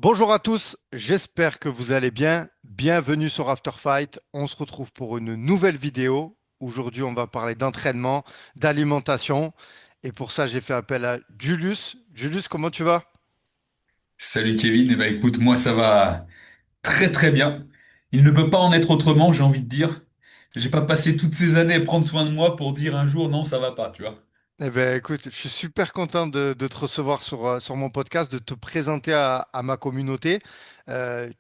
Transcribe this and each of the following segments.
Bonjour à tous, j'espère que vous allez bien. Bienvenue sur After Fight. On se retrouve pour une nouvelle vidéo. Aujourd'hui, on va parler d'entraînement, d'alimentation. Et pour ça, j'ai fait appel à Julius. Julius, comment tu vas? Salut Kevin, eh ben écoute, moi ça va très très bien. Il ne peut pas en être autrement, j'ai envie de dire. J'ai pas passé toutes ces années à prendre soin de moi pour dire un jour non, ça va pas, tu vois. Eh bien, écoute, je suis super content de te recevoir sur mon podcast, de te présenter à ma communauté.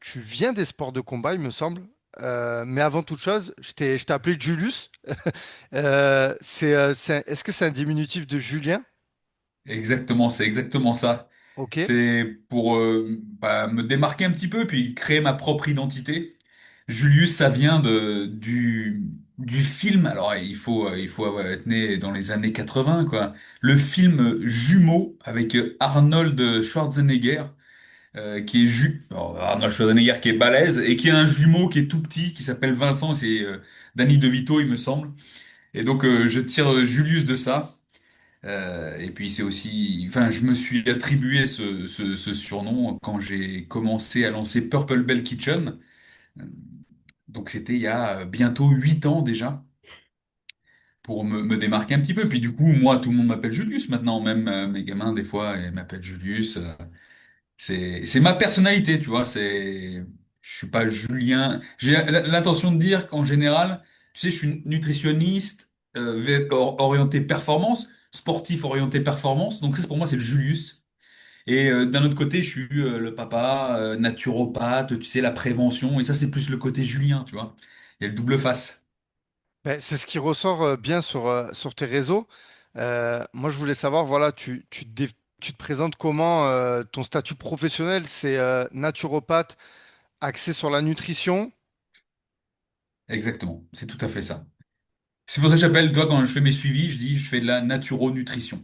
Tu viens des sports de combat, il me semble. Mais avant toute chose, je t'ai appelé Julius. Est-ce que c'est un diminutif de Julien? Exactement, c'est exactement ça. Ok. C'est pour me démarquer un petit peu, puis créer ma propre identité. Julius, ça vient du film. Alors il faut être né dans les années 80, quoi. Le film Jumeaux avec Arnold Schwarzenegger. Qui est alors, Arnold Schwarzenegger qui est balèze et qui a un jumeau qui est tout petit qui s'appelle Vincent, c'est Danny DeVito il me semble. Et donc je tire Julius de ça. Et puis c'est aussi, enfin je me suis attribué ce surnom quand j'ai commencé à lancer Purple Bell Kitchen. Euh, Donc c'était il y a bientôt 8 ans déjà pour me démarquer un petit peu. Puis du coup moi tout le monde m'appelle Julius maintenant, même mes gamins des fois ils m'appellent Julius. C'est ma personnalité, tu vois. Je suis pas Julien. J'ai l'intention de dire qu'en général, tu sais, je suis nutritionniste, orienté performance, sportif orienté performance. Donc ça, pour moi, c'est le Julius. Et d'un autre côté, je suis le papa, naturopathe, tu sais, la prévention. Et ça, c'est plus le côté Julien, tu vois. Il y a le double face. Ben, c'est ce qui ressort bien sur tes réseaux. Moi, je voulais savoir, voilà, tu te présentes comment ton statut professionnel, c'est naturopathe axé sur la nutrition. Exactement. C'est tout à fait ça. C'est pour ça que j'appelle, toi, quand je fais mes suivis, je dis, je fais de la naturonutrition.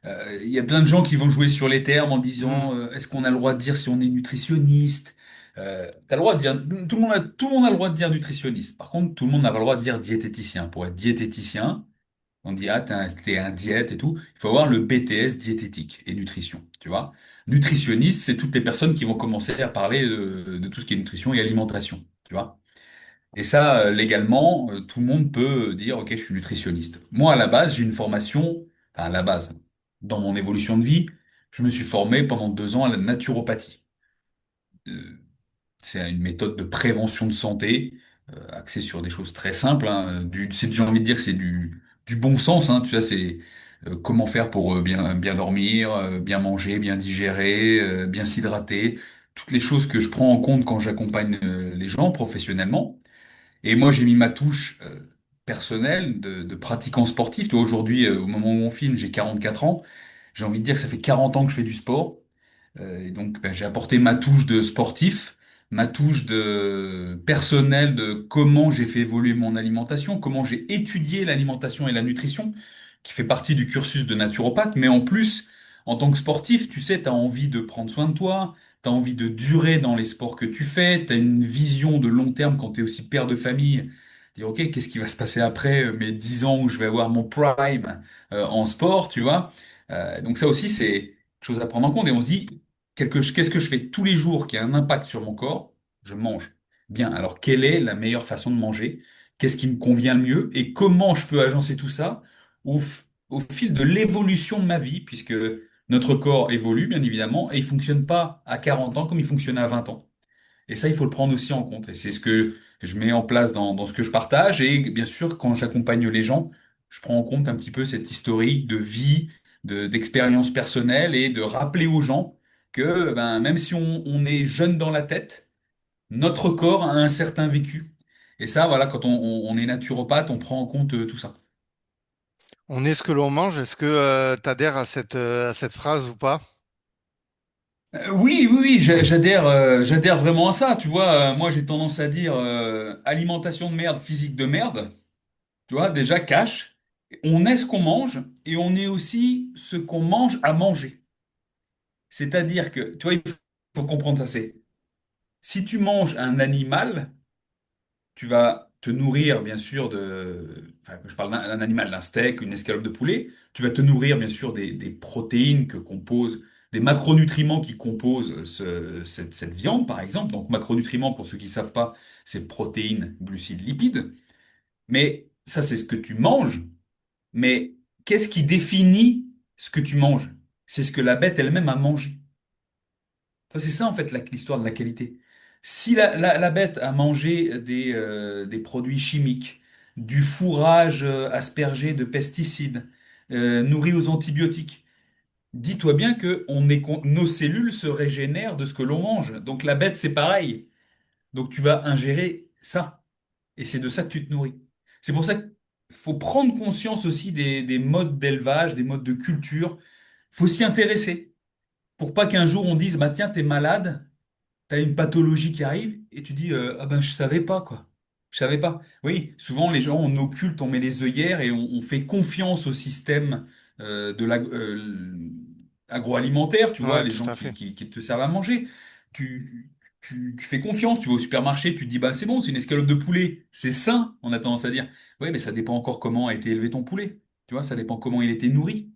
Il y a plein de gens qui vont jouer sur les termes en Hmm. disant est-ce qu'on a le droit de dire si on est nutritionniste? T'as le droit de dire, tout le monde a le droit de dire nutritionniste. Par contre, tout le monde n'a pas le droit de dire diététicien. Pour être diététicien, on dit ah t'es un diète et tout. Il faut avoir le BTS diététique et nutrition. Tu vois? Nutritionniste, c'est toutes les personnes qui vont commencer à parler de tout ce qui est nutrition et alimentation. Tu vois? Et ça, légalement, tout le monde peut dire, OK, je suis nutritionniste. Moi, à la base, j'ai une formation, enfin, à la base, dans mon évolution de vie, je me suis formé pendant 2 ans à la naturopathie. Euh, c'est une méthode de prévention de santé, axée sur des choses très simples, hein, j'ai envie de dire que c'est du bon sens, hein, tu vois, c'est comment faire pour bien dormir, bien manger, bien digérer, bien s'hydrater, toutes les choses que je prends en compte quand j'accompagne les gens professionnellement. Et moi, j'ai mis ma touche personnelle de pratiquant sportif. Tu vois, aujourd'hui, au moment où on filme, j'ai 44 ans. J'ai envie de dire que ça fait 40 ans que je fais du sport. Et donc, ben, j'ai apporté ma touche de sportif, ma touche de personnel de comment j'ai fait évoluer mon alimentation, comment j'ai étudié l'alimentation et la nutrition, qui fait partie du cursus de naturopathe. Mais en plus, en tant que sportif, tu sais, tu as envie de prendre soin de toi, tu as envie de durer dans les sports que tu fais, tu as une vision de long terme quand tu es aussi père de famille. Dire, OK, qu'est-ce qui va se passer après mes 10 ans où je vais avoir mon prime en sport, tu vois? Donc ça aussi, c'est chose à prendre en compte. Et on se dit, qu'est-ce que je fais tous les jours qui a un impact sur mon corps? Je mange. Bien, alors quelle est la meilleure façon de manger? Qu'est-ce qui me convient le mieux? Et comment je peux agencer tout ça au fil de l'évolution de ma vie, puisque notre corps évolue, bien évidemment, et il fonctionne pas à 40 ans comme il fonctionnait à 20 ans. Et ça, il faut le prendre aussi en compte. Et c'est ce que je mets en place dans ce que je partage. Et bien sûr, quand j'accompagne les gens, je prends en compte un petit peu cette historique de vie, d'expérience personnelle et de rappeler aux gens que ben, même si on est jeune dans la tête, notre corps a un certain vécu. Et ça, voilà, quand on est naturopathe, on prend en compte tout ça. On est ce que l'on mange. Est-ce que tu adhères à cette phrase ou pas? Oui, oui, oui, j'adhère vraiment à ça. Tu vois, moi j'ai tendance à dire alimentation de merde, physique de merde. Tu vois, déjà, cash. On est ce qu'on mange et on est aussi ce qu'on mange à manger. C'est-à-dire que, tu vois, il faut comprendre ça. C'est, si tu manges un animal, tu vas te nourrir, bien sûr, enfin, je parle d'un animal, d'un steak, une escalope de poulet. Tu vas te nourrir, bien sûr, des protéines que compose. des macronutriments qui composent cette viande, par exemple. Donc, macronutriments, pour ceux qui ne savent pas, c'est protéines, glucides, lipides. Mais ça, c'est ce que tu manges. Mais qu'est-ce qui définit ce que tu manges? C'est ce que la bête elle-même a mangé. C'est ça, en fait, l'histoire de la qualité. Si la bête a mangé des produits chimiques, du fourrage aspergé de pesticides, nourri aux antibiotiques, dis-toi bien que nos cellules se régénèrent de ce que l'on mange. Donc la bête, c'est pareil. Donc tu vas ingérer ça. Et c'est de ça que tu te nourris. C'est pour ça qu'il faut prendre conscience aussi des modes d'élevage, des modes de culture. Il faut s'y intéresser. Pour pas qu'un jour on dise, bah tiens, t'es malade, t'as une pathologie qui arrive, et tu dis, ah ben je savais pas, quoi. Je savais pas. Oui, souvent les gens, on occulte, on met les œillères et on fait confiance au système agroalimentaire, tu vois, Ouais, les tout gens à fait. qui te servent à manger. Tu fais confiance, tu vas au supermarché, tu te dis, bah c'est bon, c'est une escalope de poulet, c'est sain, on a tendance à dire. Oui, mais ça dépend encore comment a été élevé ton poulet. Tu vois, ça dépend comment il a été nourri,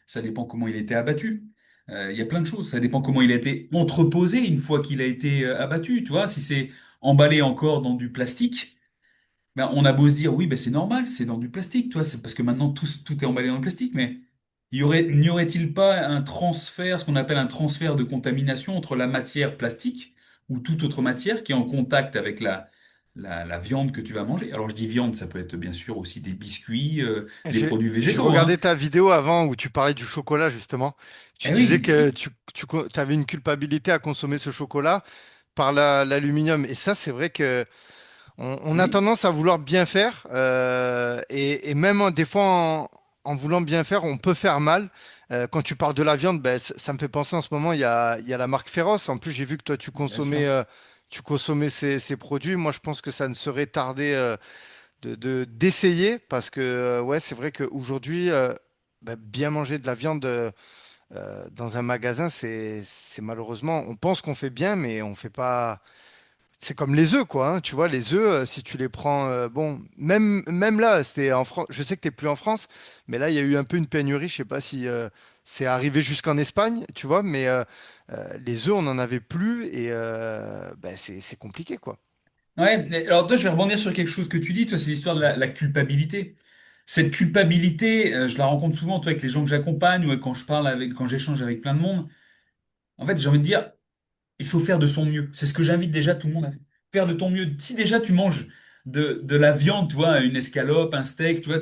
ça dépend comment il a été abattu. Il y a plein de choses, ça dépend comment il a été entreposé une fois qu'il a été abattu. Tu vois, si c'est emballé encore dans du plastique, ben, on a beau se dire, oui, ben, c'est normal, c'est dans du plastique, tu vois, c'est parce que maintenant tout est emballé dans le plastique, mais n'y aurait-il pas un transfert, ce qu'on appelle un transfert de contamination entre la matière plastique ou toute autre matière qui est en contact avec la viande que tu vas manger? Alors je dis viande, ça peut être bien sûr aussi des biscuits, des produits J'ai végétaux, regardé hein. ta vidéo avant où tu parlais du chocolat, justement. Tu Eh disais que oui, tu avais une culpabilité à consommer ce chocolat par l'aluminium. Et ça, c'est vrai que on a oui, tendance à vouloir bien faire. Et même des fois, en voulant bien faire, on peut faire mal. Quand tu parles de la viande, ben, ça me fait penser en ce moment, il y a la marque Féroce. En plus, j'ai vu que toi, bien sûr. tu consommais ces produits. Moi, je pense que ça ne serait tardé. D'essayer parce que ouais, c'est vrai qu'aujourd'hui, bah, bien manger de la viande dans un magasin, c'est malheureusement, on pense qu'on fait bien, mais on fait pas. C'est comme les œufs, quoi. Hein, tu vois, les œufs, si tu les prends, bon, même là, c'était en France. Je sais que t'es plus en France, mais là, il y a eu un peu une pénurie. Je sais pas si c'est arrivé jusqu'en Espagne, tu vois, mais les œufs, on n'en avait plus et bah, c'est compliqué, quoi. Ouais, mais alors toi, je vais rebondir sur quelque chose que tu dis, toi, c'est l'histoire de la culpabilité. Cette culpabilité, je la rencontre souvent, toi, avec les gens que j'accompagne ou quand je parle avec, quand j'échange avec plein de monde. En fait, j'ai envie de dire, il faut faire de son mieux. C'est ce que j'invite déjà tout le monde à faire. Faire de ton mieux. Si déjà tu manges de la viande, tu vois, une escalope, un steak, tu vois,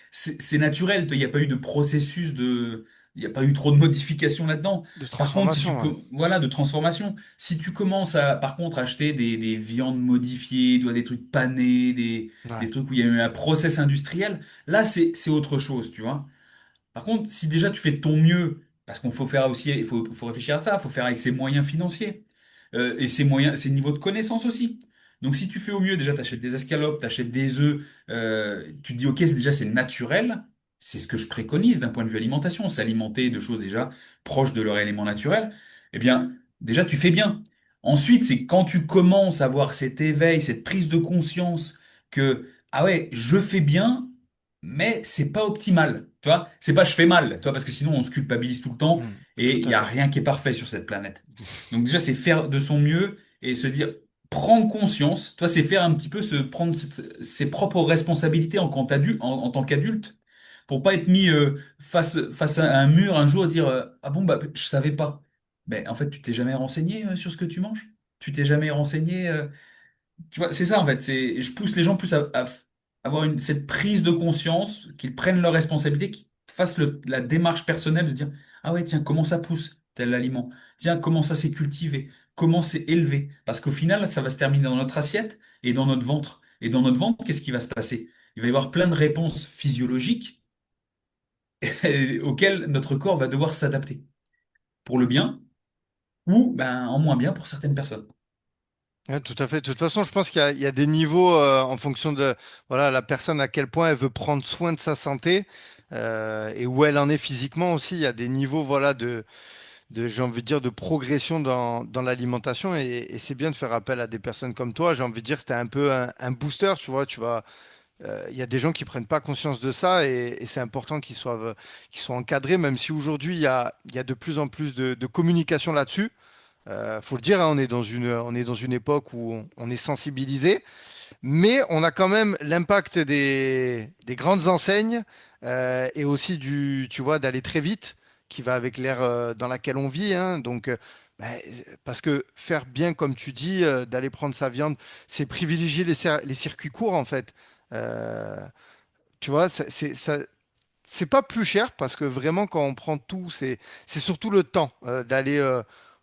c'est naturel. Il n'y a pas eu de processus de. Il n'y a pas eu trop de modifications là-dedans. De Par contre, si transformation, ouais. voilà, de transformation. Si tu commences à, par contre, acheter des viandes modifiées, tu vois, des trucs panés, des Ouais. trucs où il y a eu un process industriel, là, c'est autre chose, tu vois. Par contre, si déjà tu fais de ton mieux, parce qu'on faut faire aussi, faut réfléchir à ça, il faut faire avec ses moyens financiers et ses moyens, ses niveaux de connaissance aussi. Donc si tu fais au mieux, déjà tu achètes des escalopes, tu achètes des œufs, tu te dis ok, c'est naturel, c'est ce que je préconise d'un point de vue alimentation, s'alimenter de choses déjà proches de leur élément naturel, eh bien déjà tu fais bien. Ensuite, c'est quand tu commences à avoir cet éveil, cette prise de conscience que ah ouais, je fais bien mais c'est pas optimal. Tu vois, c'est pas je fais mal, tu vois, parce que sinon on se culpabilise tout le temps et Tout il à y a fait. rien qui est parfait sur cette planète. Donc déjà, c'est faire de son mieux et se dire, prendre conscience, toi, c'est faire un petit peu prendre ses propres responsabilités en tant qu'adulte pour pas être mis face à un mur un jour et dire, ah bon, bah, je savais pas. Mais en fait, tu t'es jamais renseigné sur ce que tu manges? Tu t'es jamais renseigné tu vois, c'est ça en fait. Je pousse les gens plus à avoir cette prise de conscience, qu'ils prennent leurs responsabilités, qu'ils fassent la démarche personnelle de se dire, ah ouais, tiens, comment ça pousse tel aliment? Tiens, comment ça s'est cultivé? Comment c'est élevé? Parce qu'au final, ça va se terminer dans notre assiette et dans notre ventre. Et dans notre ventre, qu'est-ce qui va se passer? Il va y avoir plein de réponses physiologiques auxquelles notre corps va devoir s'adapter. Pour le bien ou ben, en moins bien pour certaines personnes. Ouais, tout à fait. De toute façon, je pense il y a des niveaux en fonction de voilà, la personne à quel point elle veut prendre soin de sa santé et où elle en est physiquement aussi. Il y a des niveaux voilà, j'ai envie de dire, de progression dans l'alimentation et c'est bien de faire appel à des personnes comme toi. J'ai envie de dire que c'était un peu un booster, tu vois. il y a des gens qui prennent pas conscience de ça et c'est important qu'ils soient encadrés, même si aujourd'hui il y a de plus en plus de communication là-dessus. Faut le dire, hein, on est dans une époque où on est sensibilisé, mais on a quand même l'impact des grandes enseignes et aussi tu vois, d'aller très vite, qui va avec l'ère dans laquelle on vit, hein. Donc, bah, parce que faire bien, comme tu dis, d'aller prendre sa viande, c'est privilégier les circuits courts, en fait. Euh, Tu vois, c'est pas plus cher parce que vraiment, quand on prend tout, c'est surtout le temps d'aller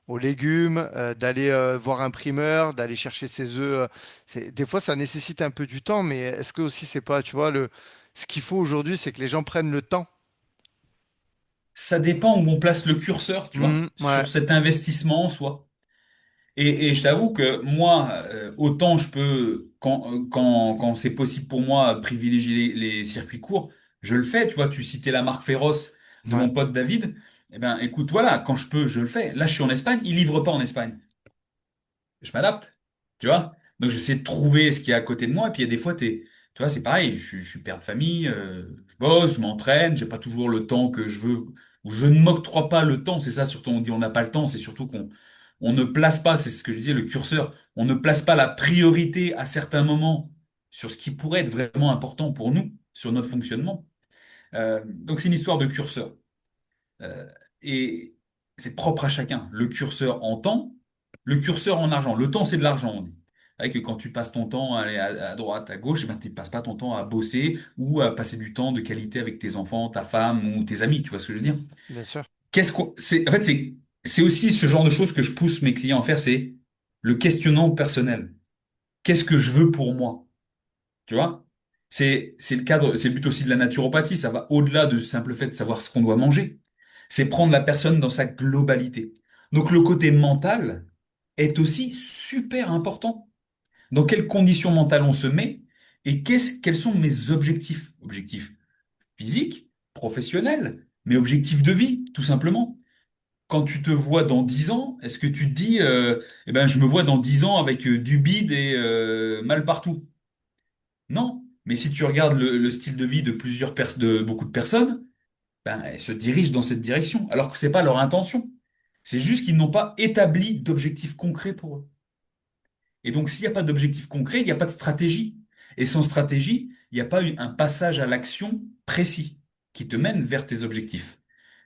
aux légumes, d'aller voir un primeur, d'aller chercher ses œufs. Des fois, ça nécessite un peu du temps, mais est-ce que aussi, c'est pas, tu vois, ce qu'il faut aujourd'hui, c'est que les gens prennent le temps. Ça dépend où on place le curseur, tu vois, Ouais, sur cet investissement en soi. Et je t'avoue que moi, autant je peux, quand c'est possible pour moi, privilégier les circuits courts, je le fais. Tu vois, tu citais la marque Féroce de ouais, mon pote David. Eh ben, écoute, voilà, quand je peux, je le fais. Là, je suis en Espagne, il livre pas en Espagne. Je m'adapte, tu vois. Donc j'essaie de trouver ce qui est à côté de moi. Et puis il y a des fois, tu vois, c'est pareil, je suis père de famille, je bosse, je m'entraîne, j'ai pas toujours le temps que je veux, ou je ne m'octroie pas le temps. C'est ça, surtout, on dit on n'a pas le temps, c'est surtout on ne place pas, c'est ce que je disais, le curseur, on ne place pas la priorité à certains moments sur ce qui pourrait être vraiment important pour nous, sur notre fonctionnement. Donc c'est une histoire de curseur. Euh, et c'est propre à chacun. Le curseur en temps, le curseur en argent. Le temps, c'est de l'argent, on dit. C'est vrai que quand tu passes ton temps à aller à droite, à gauche, eh ben, tu ne passes pas ton temps à bosser ou à passer du temps de qualité avec tes enfants, ta femme ou tes amis. Tu vois ce que je veux dire? bien sûr. En fait, c'est aussi ce genre de choses que je pousse mes clients à faire, c'est le questionnement personnel. Qu'est-ce que je veux pour moi? Tu vois? C'est le cadre, c'est le but aussi de la naturopathie, ça va au-delà du simple fait de savoir ce qu'on doit manger. C'est prendre la personne dans sa globalité. Donc le côté mental est aussi super important. Dans quelles conditions mentales on se met et quels sont mes objectifs? Objectifs physiques, professionnels, mais objectifs de vie, tout simplement. Quand tu te vois dans 10 ans, est-ce que tu te dis, eh ben, je me vois dans 10 ans avec du bide et mal partout? Non, mais si tu regardes le style de vie de de beaucoup de personnes, ben, elles se dirigent dans cette direction, alors que c'est pas leur intention. C'est juste qu'ils n'ont pas établi d'objectif concret pour eux. Et donc, s'il n'y a pas d'objectif concret, il n'y a pas de stratégie. Et sans stratégie, il n'y a pas un passage à l'action précis qui te mène vers tes objectifs.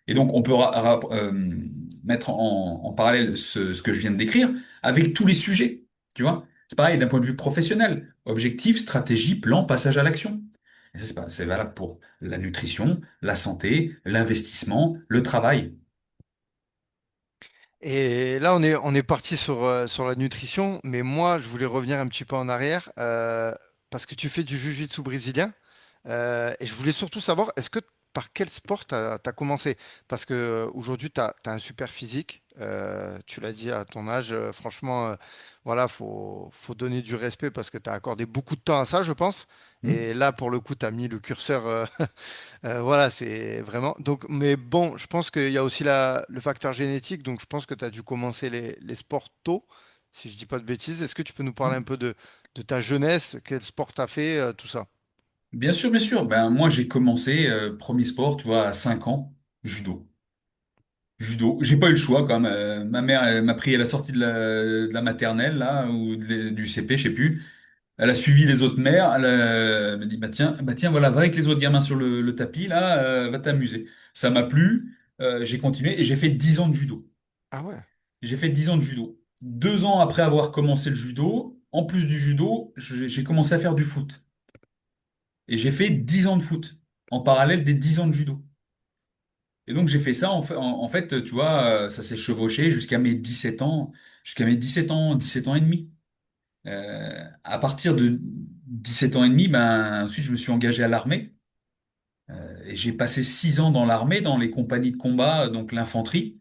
Et donc, on peut mettre en parallèle ce que je viens de décrire avec tous les sujets. Tu vois? C'est pareil d'un point de vue professionnel. Objectif, stratégie, plan, passage à l'action. Et ça, c'est valable pour la nutrition, la santé, l'investissement, le travail. Et là, on est parti sur la nutrition, mais moi, je voulais revenir un petit peu en arrière parce que tu fais du jiu-jitsu brésilien. Et je voulais surtout savoir, est-ce que par quel sport tu as commencé? Parce que aujourd'hui, tu as un super physique. Tu l'as dit à ton âge, franchement, voilà, faut donner du respect parce que tu as accordé beaucoup de temps à ça, je pense. Hmm. Et là, pour le coup, tu as mis le curseur. Voilà, c'est vraiment. Donc, mais bon, je pense qu'il y a aussi le facteur génétique. Donc, je pense que tu as dû commencer les sports tôt, si je dis pas de bêtises. Est-ce que tu peux nous parler un peu de ta jeunesse? Quel sport tu as fait, tout ça? Bien sûr, bien sûr. Ben, moi, j'ai commencé, premier sport, tu vois, à 5 ans, judo. Judo. J'ai pas eu le choix, quand même. Ma mère, elle m'a pris à la sortie de la maternelle, là, ou du CP, je sais plus. Elle a suivi les autres mères. Elle m'a dit, bah tiens, voilà, va avec les autres gamins sur le tapis, là, va t'amuser. Ça m'a plu. J'ai continué et j'ai fait 10 ans de judo. Ah ouais. J'ai fait 10 ans de judo. 2 ans après avoir commencé le judo, en plus du judo, j'ai commencé à faire du foot. Et j'ai fait 10 ans de foot, en parallèle des 10 ans de judo. Et donc j'ai fait ça, en fait, tu vois, ça s'est chevauché jusqu'à mes 17 ans, 17 ans et demi. À partir de 17 ans et demi, ben, ensuite je me suis engagé à l'armée. Et j'ai passé 6 ans dans l'armée, dans les compagnies de combat, donc l'infanterie.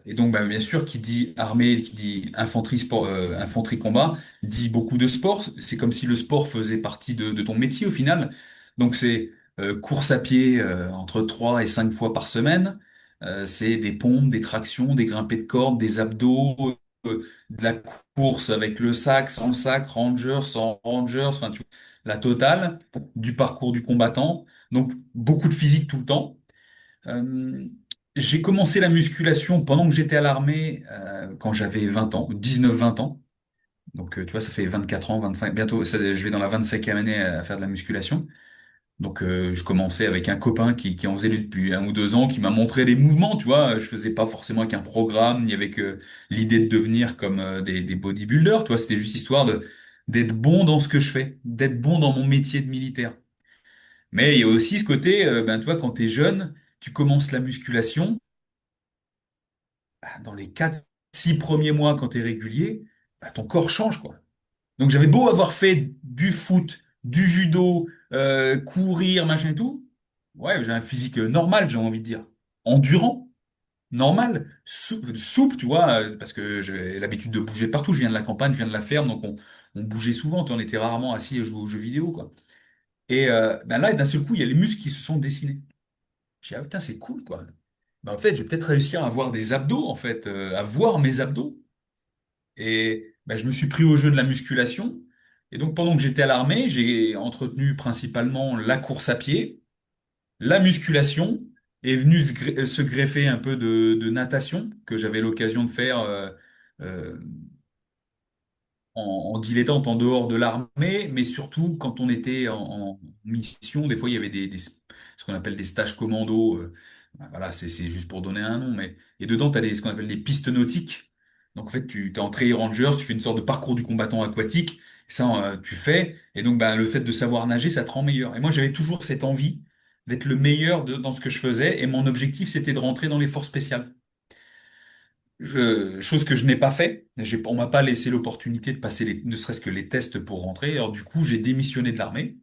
Et donc, bah, bien sûr, qui dit armée, qui dit infanterie combat, dit beaucoup de sport. C'est comme si le sport faisait partie de ton métier au final. Donc, c'est course à pied entre 3 et 5 fois par semaine. C'est des pompes, des tractions, des grimpées de corde, des abdos, de la course avec le sac, sans le sac, rangers, sans rangers. Enfin, la totale, du parcours du combattant, donc beaucoup de physique tout le temps. Euh, j'ai commencé la musculation pendant que j'étais à l'armée, quand j'avais 20 ans, 19-20 ans. Donc, tu vois, ça fait 24 ans, 25, bientôt, je vais dans la 25e année à faire de la musculation. Donc, je commençais avec un copain qui en faisait depuis 1 ou 2 ans, qui m'a montré des mouvements, tu vois. Je faisais pas forcément avec un programme, ni avec l'idée de devenir comme des bodybuilders, tu vois. C'était juste histoire d'être bon dans ce que je fais, d'être bon dans mon métier de militaire. Mais il y a aussi ce côté, ben, tu vois, quand t'es jeune, tu commences la musculation, bah, dans les 4, 6 premiers mois, quand t'es régulier, bah, ton corps change, quoi. Donc j'avais beau avoir fait du foot, du judo, courir, machin et tout. Ouais, j'ai un physique normal, j'ai envie de dire. Endurant, normal, souple, tu vois, parce que j'ai l'habitude de bouger partout. Je viens de la campagne, je viens de la ferme, donc on bougeait souvent. On était rarement assis à jouer aux jeux vidéo, quoi. Et ben là, d'un seul coup, il y a les muscles qui se sont dessinés. J'ai dit, ah putain, c'est cool, quoi. Ben, en fait, je vais peut-être réussir à avoir des abdos, en fait, à voir mes abdos. Et ben, je me suis pris au jeu de la musculation. Et donc, pendant que j'étais à l'armée, j'ai entretenu principalement la course à pied, la musculation, est venu se greffer un peu de natation que j'avais l'occasion de faire euh, en dilettante en dehors de l'armée, mais surtout quand on était en mission, des fois il y avait ce qu'on appelle des stages commando. Ben voilà, c'est juste pour donner un nom, mais et dedans tu as ce qu'on appelle des pistes nautiques. Donc en fait, tu es en trail rangers, tu fais une sorte de parcours du combattant aquatique. Ça, tu fais, et donc ben, le fait de savoir nager, ça te rend meilleur. Et moi, j'avais toujours cette envie d'être le meilleur dans ce que je faisais, et mon objectif, c'était de rentrer dans les forces spéciales. Chose que je n'ai pas fait. On m'a pas laissé l'opportunité de passer ne serait-ce que les tests pour rentrer. Alors du coup, j'ai démissionné de l'armée.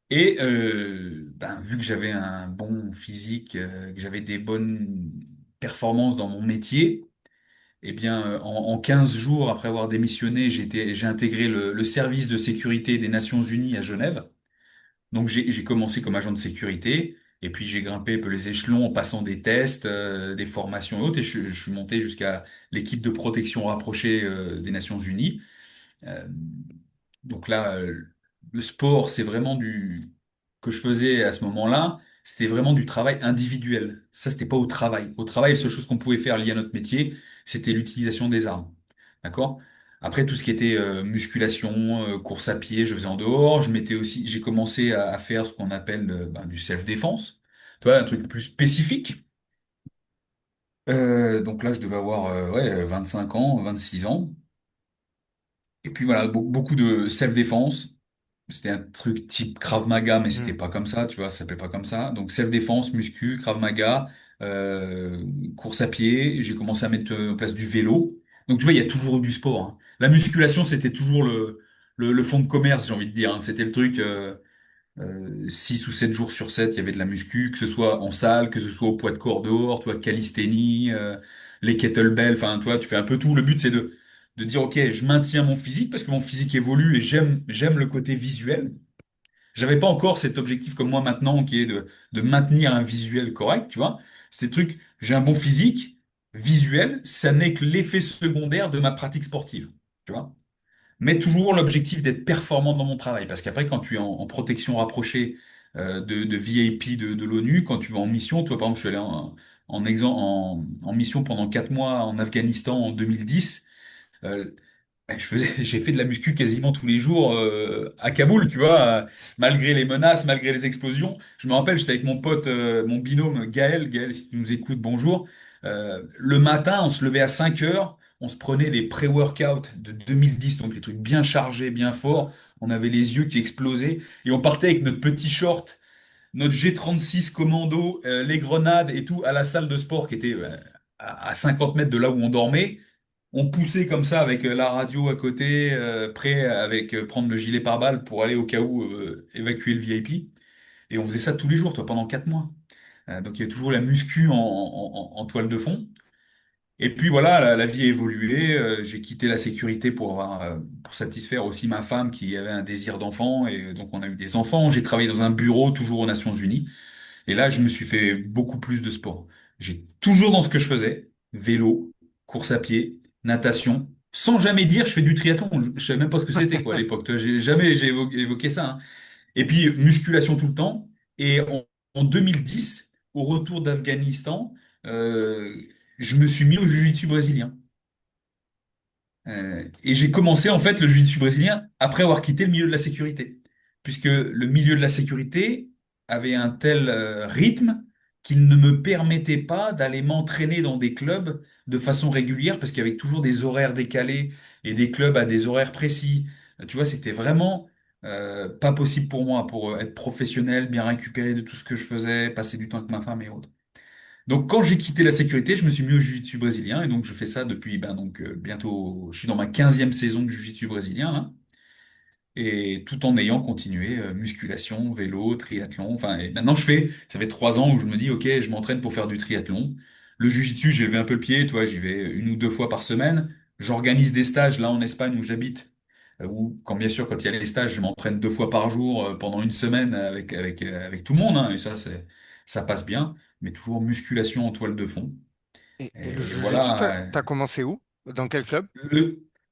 Et ben, vu que j'avais un bon physique, que j'avais des bonnes performances dans mon métier, eh bien, en 15 jours après avoir démissionné, j'ai intégré le service de sécurité des Nations Unies à Genève. Donc j'ai commencé comme agent de sécurité et puis j'ai grimpé un peu les échelons en passant des tests, des formations et autres et je suis monté jusqu'à l'équipe de protection rapprochée des Nations Unies. Euh, donc là, le sport, c'est vraiment du que je faisais à ce moment-là, c'était vraiment du travail individuel. Ça, c'était pas au travail. Au travail, la seule chose qu'on pouvait faire liée à notre métier, c'était l'utilisation des armes. D'accord? Après, tout ce qui était musculation, course à pied, je faisais en dehors. J'ai commencé à faire ce qu'on appelle ben, du self-défense. Tu vois, un truc plus spécifique. Donc là, je devais avoir ouais, 25 ans, 26 ans. Et puis voilà, beaucoup de self-défense. C'était un truc type Krav Maga, mais c'était Hmm. pas comme ça, tu vois, ça s'appelait pas comme ça. Donc self-défense, muscu, Krav Maga, course à pied. J'ai commencé à mettre en place du vélo. Donc tu vois, il y a toujours eu du sport, hein. La musculation, c'était toujours le fond de commerce, j'ai envie de dire, hein. C'était le truc. 6 ou 7 jours sur 7, il y avait de la muscu, que ce soit en salle, que ce soit au poids de corps dehors, toi, calisthénie, les kettlebells, enfin, toi, tu fais un peu tout. Le but, c'est de dire, OK, je maintiens mon physique parce que mon physique évolue et j'aime le côté visuel. J'avais pas encore cet objectif comme moi maintenant, qui est de maintenir un visuel correct, tu vois. C'est le truc, j'ai un bon physique, visuel, ça n'est que l'effet secondaire de ma pratique sportive, tu vois. Mais toujours l'objectif d'être performant dans mon travail. Parce qu'après, quand tu es en protection rapprochée de VIP de l'ONU, quand tu vas en mission, toi, par exemple, je suis allé en mission pendant 4 mois en Afghanistan en 2010. euh, j'ai fait de la muscu quasiment tous les jours à Kaboul, tu vois, malgré les menaces, malgré les explosions. Je me rappelle, j'étais avec mon pote, mon binôme Gaël. Gaël, si tu nous écoutes, bonjour. Le matin, on se levait à 5 heures, on se prenait des pré-workouts de 2010, donc les trucs bien chargés, bien forts. On avait les yeux qui explosaient et on partait avec notre petit short, notre G36 commando, les grenades et tout à la salle de sport qui était à 50 mètres de là où on dormait. On poussait comme ça avec la radio à côté, prêt avec prendre le gilet pare-balles pour aller au cas où évacuer le VIP. Et on faisait ça tous les jours, toi, pendant 4 mois. Donc il y a toujours la muscu en toile de fond. Et puis voilà, la vie a évolué. J'ai quitté la sécurité pour satisfaire aussi ma femme qui avait un désir d'enfant. Et donc on a eu des enfants. J'ai travaillé dans un bureau, toujours aux Nations Unies. Et là, je me suis fait beaucoup plus de sport. J'ai toujours dans ce que je faisais, vélo, course à pied, natation. sans jamais dire je fais du triathlon. Je savais même pas ce que c'était quoi à l'époque. Tu vois, j'ai évoqué ça, hein. Et puis musculation tout le temps. Et en 2010, au retour d'Afghanistan, euh, je me suis mis au jiu-jitsu brésilien. Et j'ai commencé en fait le jiu-jitsu brésilien après avoir quitté le milieu de la sécurité, puisque le milieu de la sécurité avait un tel rythme qu'il ne me permettait pas d'aller m'entraîner dans des clubs de façon régulière, parce qu'il y avait toujours des horaires décalés et des clubs à des horaires précis. Tu vois, c'était vraiment pas possible pour moi pour être professionnel, bien récupérer de tout ce que je faisais, passer du temps avec ma femme et autres. Donc, quand j'ai quitté la sécurité, je me suis mis au jiu-jitsu brésilien. Et donc, je fais ça depuis bientôt. Je suis dans ma 15e saison de jiu-jitsu brésilien, là. Et tout en ayant continué musculation, vélo, triathlon. Enfin, et maintenant, ça fait 3 ans où je me dis, OK, je m'entraîne pour faire du triathlon. Le jiu-jitsu, j'ai levé un peu le pied. Tu vois, j'y vais une ou deux fois par semaine. J'organise des stages là en Espagne où j'habite. Ou quand bien sûr, quand il y a les stages, je m'entraîne 2 fois par jour pendant une semaine avec tout le monde, hein. Et ça passe bien. Mais toujours musculation en toile de fond. Et le Et jiu-jitsu, voilà. t'as commencé où? Dans quel club?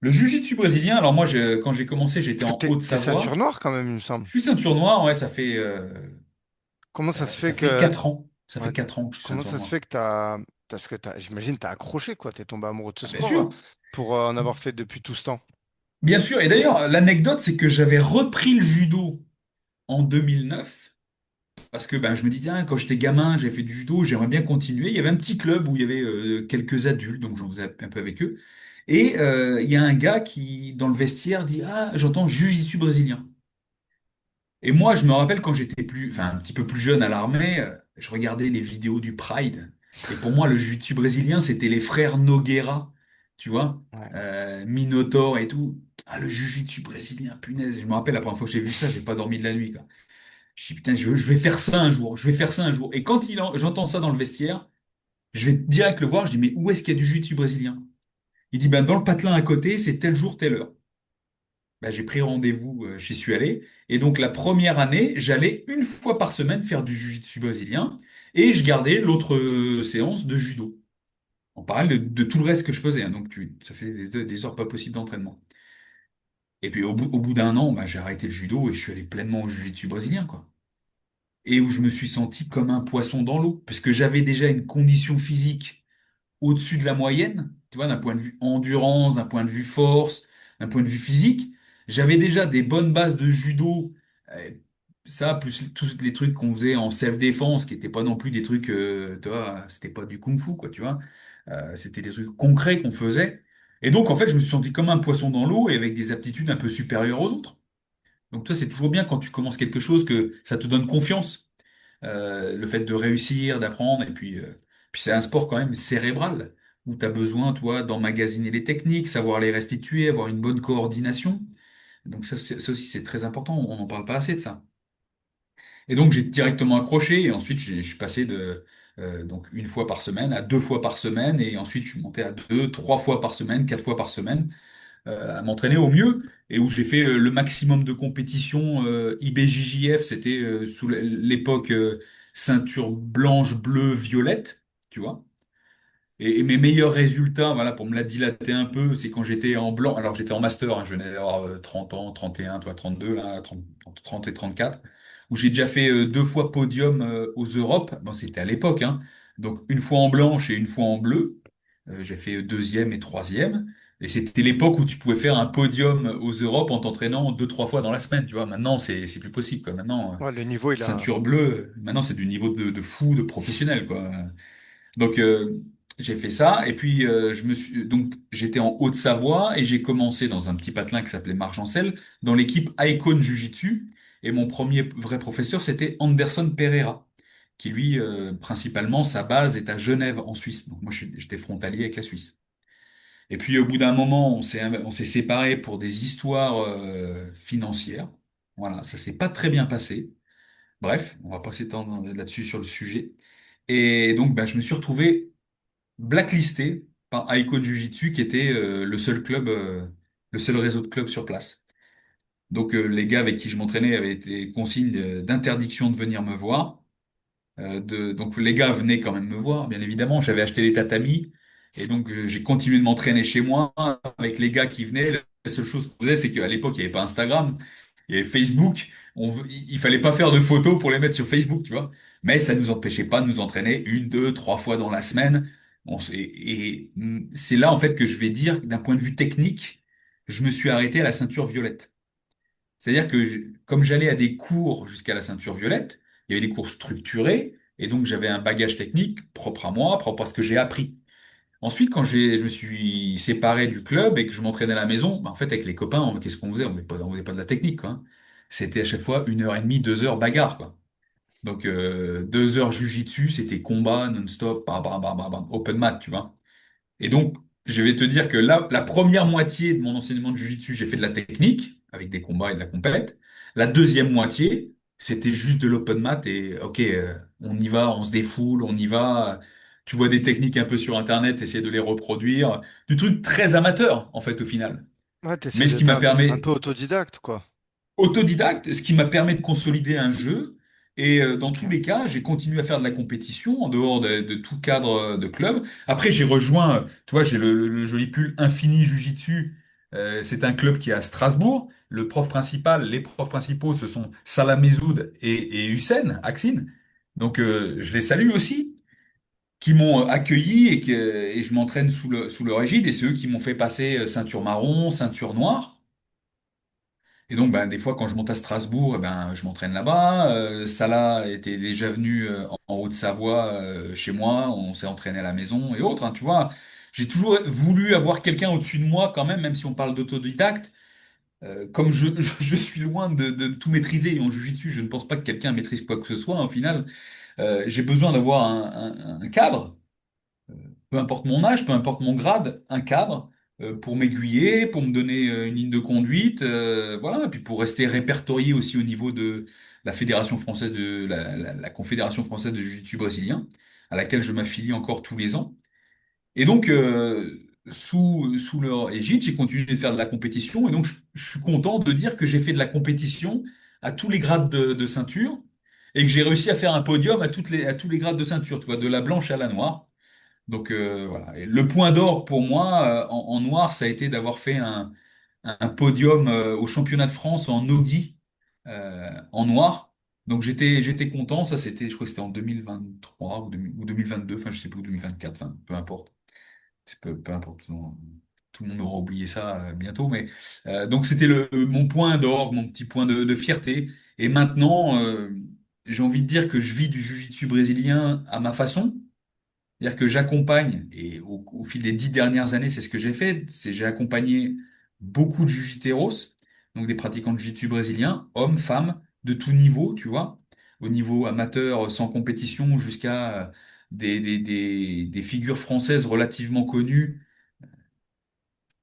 Le jiu-jitsu brésilien, alors moi, quand j'ai commencé, j'étais Parce que en t'es ceinture Haute-Savoie. noire quand même, il me semble. Je suis ceinture noire, ouais, Comment ça se ça fait fait que, 4 ans. Ça fait ouais, 4 ans que je suis comment ceinture ça se noire. fait que j'imagine t'as accroché quoi, t'es tombé amoureux de ce Ah, bien sport sûr. pour en avoir fait depuis tout ce temps. Bien sûr. Et d'ailleurs, l'anecdote, c'est que j'avais repris le judo en 2009. Parce que ben, je me disais, ah, quand j'étais gamin, j'ai fait du judo, j'aimerais bien continuer. Il y avait un petit club où il y avait quelques adultes, donc j'en faisais un peu avec eux. Et il y a un gars qui, dans le vestiaire, dit, ah, j'entends jiu-jitsu brésilien. Et moi, je me rappelle quand j'étais enfin, un petit peu plus jeune à l'armée, je regardais les vidéos du Pride. Et pour moi, le jiu-jitsu brésilien, c'était les frères Nogueira, tu vois, Ouais. Minotaur et tout. Ah, le jiu-jitsu brésilien, punaise. Je me rappelle la première fois que j'ai vu ça, j'ai pas dormi de la nuit, quoi. Je dis, putain, je vais faire ça un jour, je vais faire ça un jour. Et quand j'entends ça dans le vestiaire, je vais direct le voir, je dis, mais où est-ce qu'il y a du jiu-jitsu brésilien? Il dit, ben, dans le patelin à côté, c'est tel jour, telle heure. Ben, j'ai pris rendez-vous, j'y suis allé. Et donc, la première année, j'allais une fois par semaine faire du jiu-jitsu brésilien et je gardais l'autre séance de judo. On parle de tout le reste que je faisais, hein. Donc, ça fait des heures pas possibles d'entraînement. Et puis, au bout d'un an, ben, j'ai arrêté le judo et je suis allé pleinement au jiu-jitsu brésilien, quoi. Et où je me suis senti comme un poisson dans l'eau, parce que j'avais déjà une condition physique au-dessus de la moyenne, tu vois, d'un point de vue endurance, d'un point de vue force, d'un point de vue physique. J'avais déjà des bonnes bases de judo, euh, ça, plus tous les trucs qu'on faisait en self-défense, qui n'étaient pas non plus des trucs, tu vois, c'était pas du kung-fu, quoi, tu vois. C'était des trucs concrets qu'on faisait. Et donc, en fait, je me suis senti comme un poisson dans l'eau et avec des aptitudes un peu supérieures aux autres. Donc, toi, c'est toujours bien quand tu commences quelque chose que ça te donne confiance, le fait de réussir, d'apprendre, et puis c'est un sport quand même cérébral, où tu as besoin, toi, d'emmagasiner les techniques, savoir les restituer, avoir une bonne coordination. Donc ça aussi, c'est très important, on n'en parle pas assez de ça. Et donc j'ai directement accroché, et ensuite je suis passé de donc une fois par semaine à 2 fois par semaine, et ensuite je suis monté à 2, 3 fois par semaine, 4 fois par semaine, à m'entraîner au mieux, et où j'ai fait le maximum de compétitions. IBJJF, c'était sous l'époque ceinture blanche, bleue, violette, tu vois. Et mes meilleurs résultats, voilà, pour me la dilater un peu, c'est quand j'étais en blanc. Alors j'étais en master, hein, je venais d'avoir 30 ans, 31, toi 32, là, 30 et 34, où j'ai déjà fait 2 fois podium aux Europes. Bon, c'était à l'époque, hein. Donc une fois en blanche et une fois en bleu. J'ai fait deuxième et troisième. Et c'était l'époque où tu pouvais faire un podium aux Europes en t'entraînant 2, 3 fois dans la semaine, tu vois. Maintenant, c'est plus possible, quoi. Maintenant, Ouais, le niveau, il a. ceinture bleue, maintenant c'est du niveau de fou, de professionnel, quoi. Donc j'ai fait ça et puis donc j'étais en Haute-Savoie et j'ai commencé dans un petit patelin qui s'appelait Margencel dans l'équipe Icon Jiu-Jitsu et mon premier vrai professeur c'était Anderson Pereira qui lui principalement sa base est à Genève en Suisse. Donc moi j'étais frontalier avec la Suisse. Et puis au bout d'un moment on s'est séparés pour des histoires financières. Voilà, ça s'est pas très bien passé. Bref, on va pas s'étendre là-dessus sur le sujet. Et donc, bah, je me suis retrouvé blacklisté par Icon Jiu-Jitsu, qui était le seul club, le seul réseau de clubs sur place. Donc, les gars avec qui je m'entraînais avaient été consignes d'interdiction de venir me voir. Donc, les gars venaient quand même me voir, bien évidemment. J'avais acheté les tatamis. Et donc, j'ai continué de m'entraîner chez moi avec les gars qui venaient. La seule chose qu'on faisait, c'est qu'à l'époque, il n'y avait pas Instagram, il y avait Facebook. Il fallait pas faire de photos pour les mettre sur Facebook, tu vois. Mais ça nous empêchait pas de nous entraîner une, deux, trois fois dans la semaine. C'est là, en fait, que je vais dire, d'un point de vue technique, je me suis arrêté à la ceinture violette. C'est-à-dire que comme j'allais à des cours jusqu'à la ceinture violette, il y avait des cours structurés, et donc j'avais un bagage technique propre à moi, propre à ce que j'ai appris. Ensuite, quand je me suis séparé du club et que je m'entraînais à la maison, bah, en fait, avec les copains, qu'est-ce qu'on faisait? On faisait pas de la technique, quoi, hein. C'était à chaque fois 1 heure et demie, 2 heures bagarre, quoi. Donc, 2 heures jujitsu, c'était combat non-stop, bam, bam, bam, bam, bam, open mat, tu vois. Et donc, je vais te dire que là, la première moitié de mon enseignement de Jiu-Jitsu, j'ai fait de la technique, avec des combats et de la compète. La deuxième moitié, c'était juste de l'open mat et ok, on y va, on se défoule, on y va. Tu vois des techniques un peu sur Internet, essayer de les reproduire. Du truc très amateur, en fait, au final. Ouais, t'essaies Mais ce qui d'être m'a un permis, peu autodidacte, quoi. autodidacte, ce qui m'a permis de consolider un jeu. Et dans tous Ok. les cas, j'ai continué à faire de la compétition en dehors de tout cadre de club. Après, j'ai rejoint, tu vois, j'ai le joli pull Infini Jiu-Jitsu. C'est un club qui est à Strasbourg. Le prof principal, les profs principaux, ce sont Salah Mezoud et Hussein Aksin. Donc, je les salue aussi, qui m'ont accueilli et je m'entraîne sous leur égide. Et c'est eux qui m'ont fait passer ceinture marron, ceinture noire. Et donc, ben, des fois, quand je monte à Strasbourg, eh ben, je m'entraîne là-bas. Salah était déjà venu en Haute-Savoie chez moi. On s'est entraîné à la maison et autres, hein, tu vois. J'ai toujours voulu avoir quelqu'un au-dessus de moi quand même si on parle d'autodidacte. Comme je suis loin de tout maîtriser en jiu-jitsu, je ne pense pas que quelqu'un maîtrise quoi que ce soit, hein, au final. J'ai besoin d'avoir un cadre peu importe mon âge, peu importe mon grade, un cadre pour m'aiguiller, pour me donner une ligne de conduite, voilà, et puis pour rester répertorié aussi au niveau de la Fédération française la Confédération française de jiu-jitsu brésilien, à laquelle je m'affilie encore tous les ans. Et donc, sous leur égide, j'ai continué de faire de la compétition, et donc je suis content de dire que j'ai fait de la compétition à tous les grades de ceinture, et que j'ai réussi à faire un podium à tous les grades de ceinture, tu vois, de la blanche à la noire. Donc voilà. Et le point d'orgue pour moi en noir, ça a été d'avoir fait un podium au championnat de France en nogi en noir. Donc j'étais content. Ça c'était, je crois que c'était en 2023 ou 2022. Enfin je sais plus, ou 2024. Enfin peu importe. Peu importe. Tout le monde aura oublié ça bientôt. Mais donc c'était mon point d'orgue, mon petit point de fierté. Et maintenant, j'ai envie de dire que je vis du jiu-jitsu brésilien à ma façon. C'est-à-dire que j'accompagne, et au fil des 10 dernières années, c'est ce que j'ai fait, c'est j'ai accompagné beaucoup de jiu-jiteros, donc des pratiquants de jiu-jitsu brésiliens, hommes, femmes, de tout niveau, tu vois, au niveau amateur, sans compétition, jusqu'à des figures françaises relativement connues,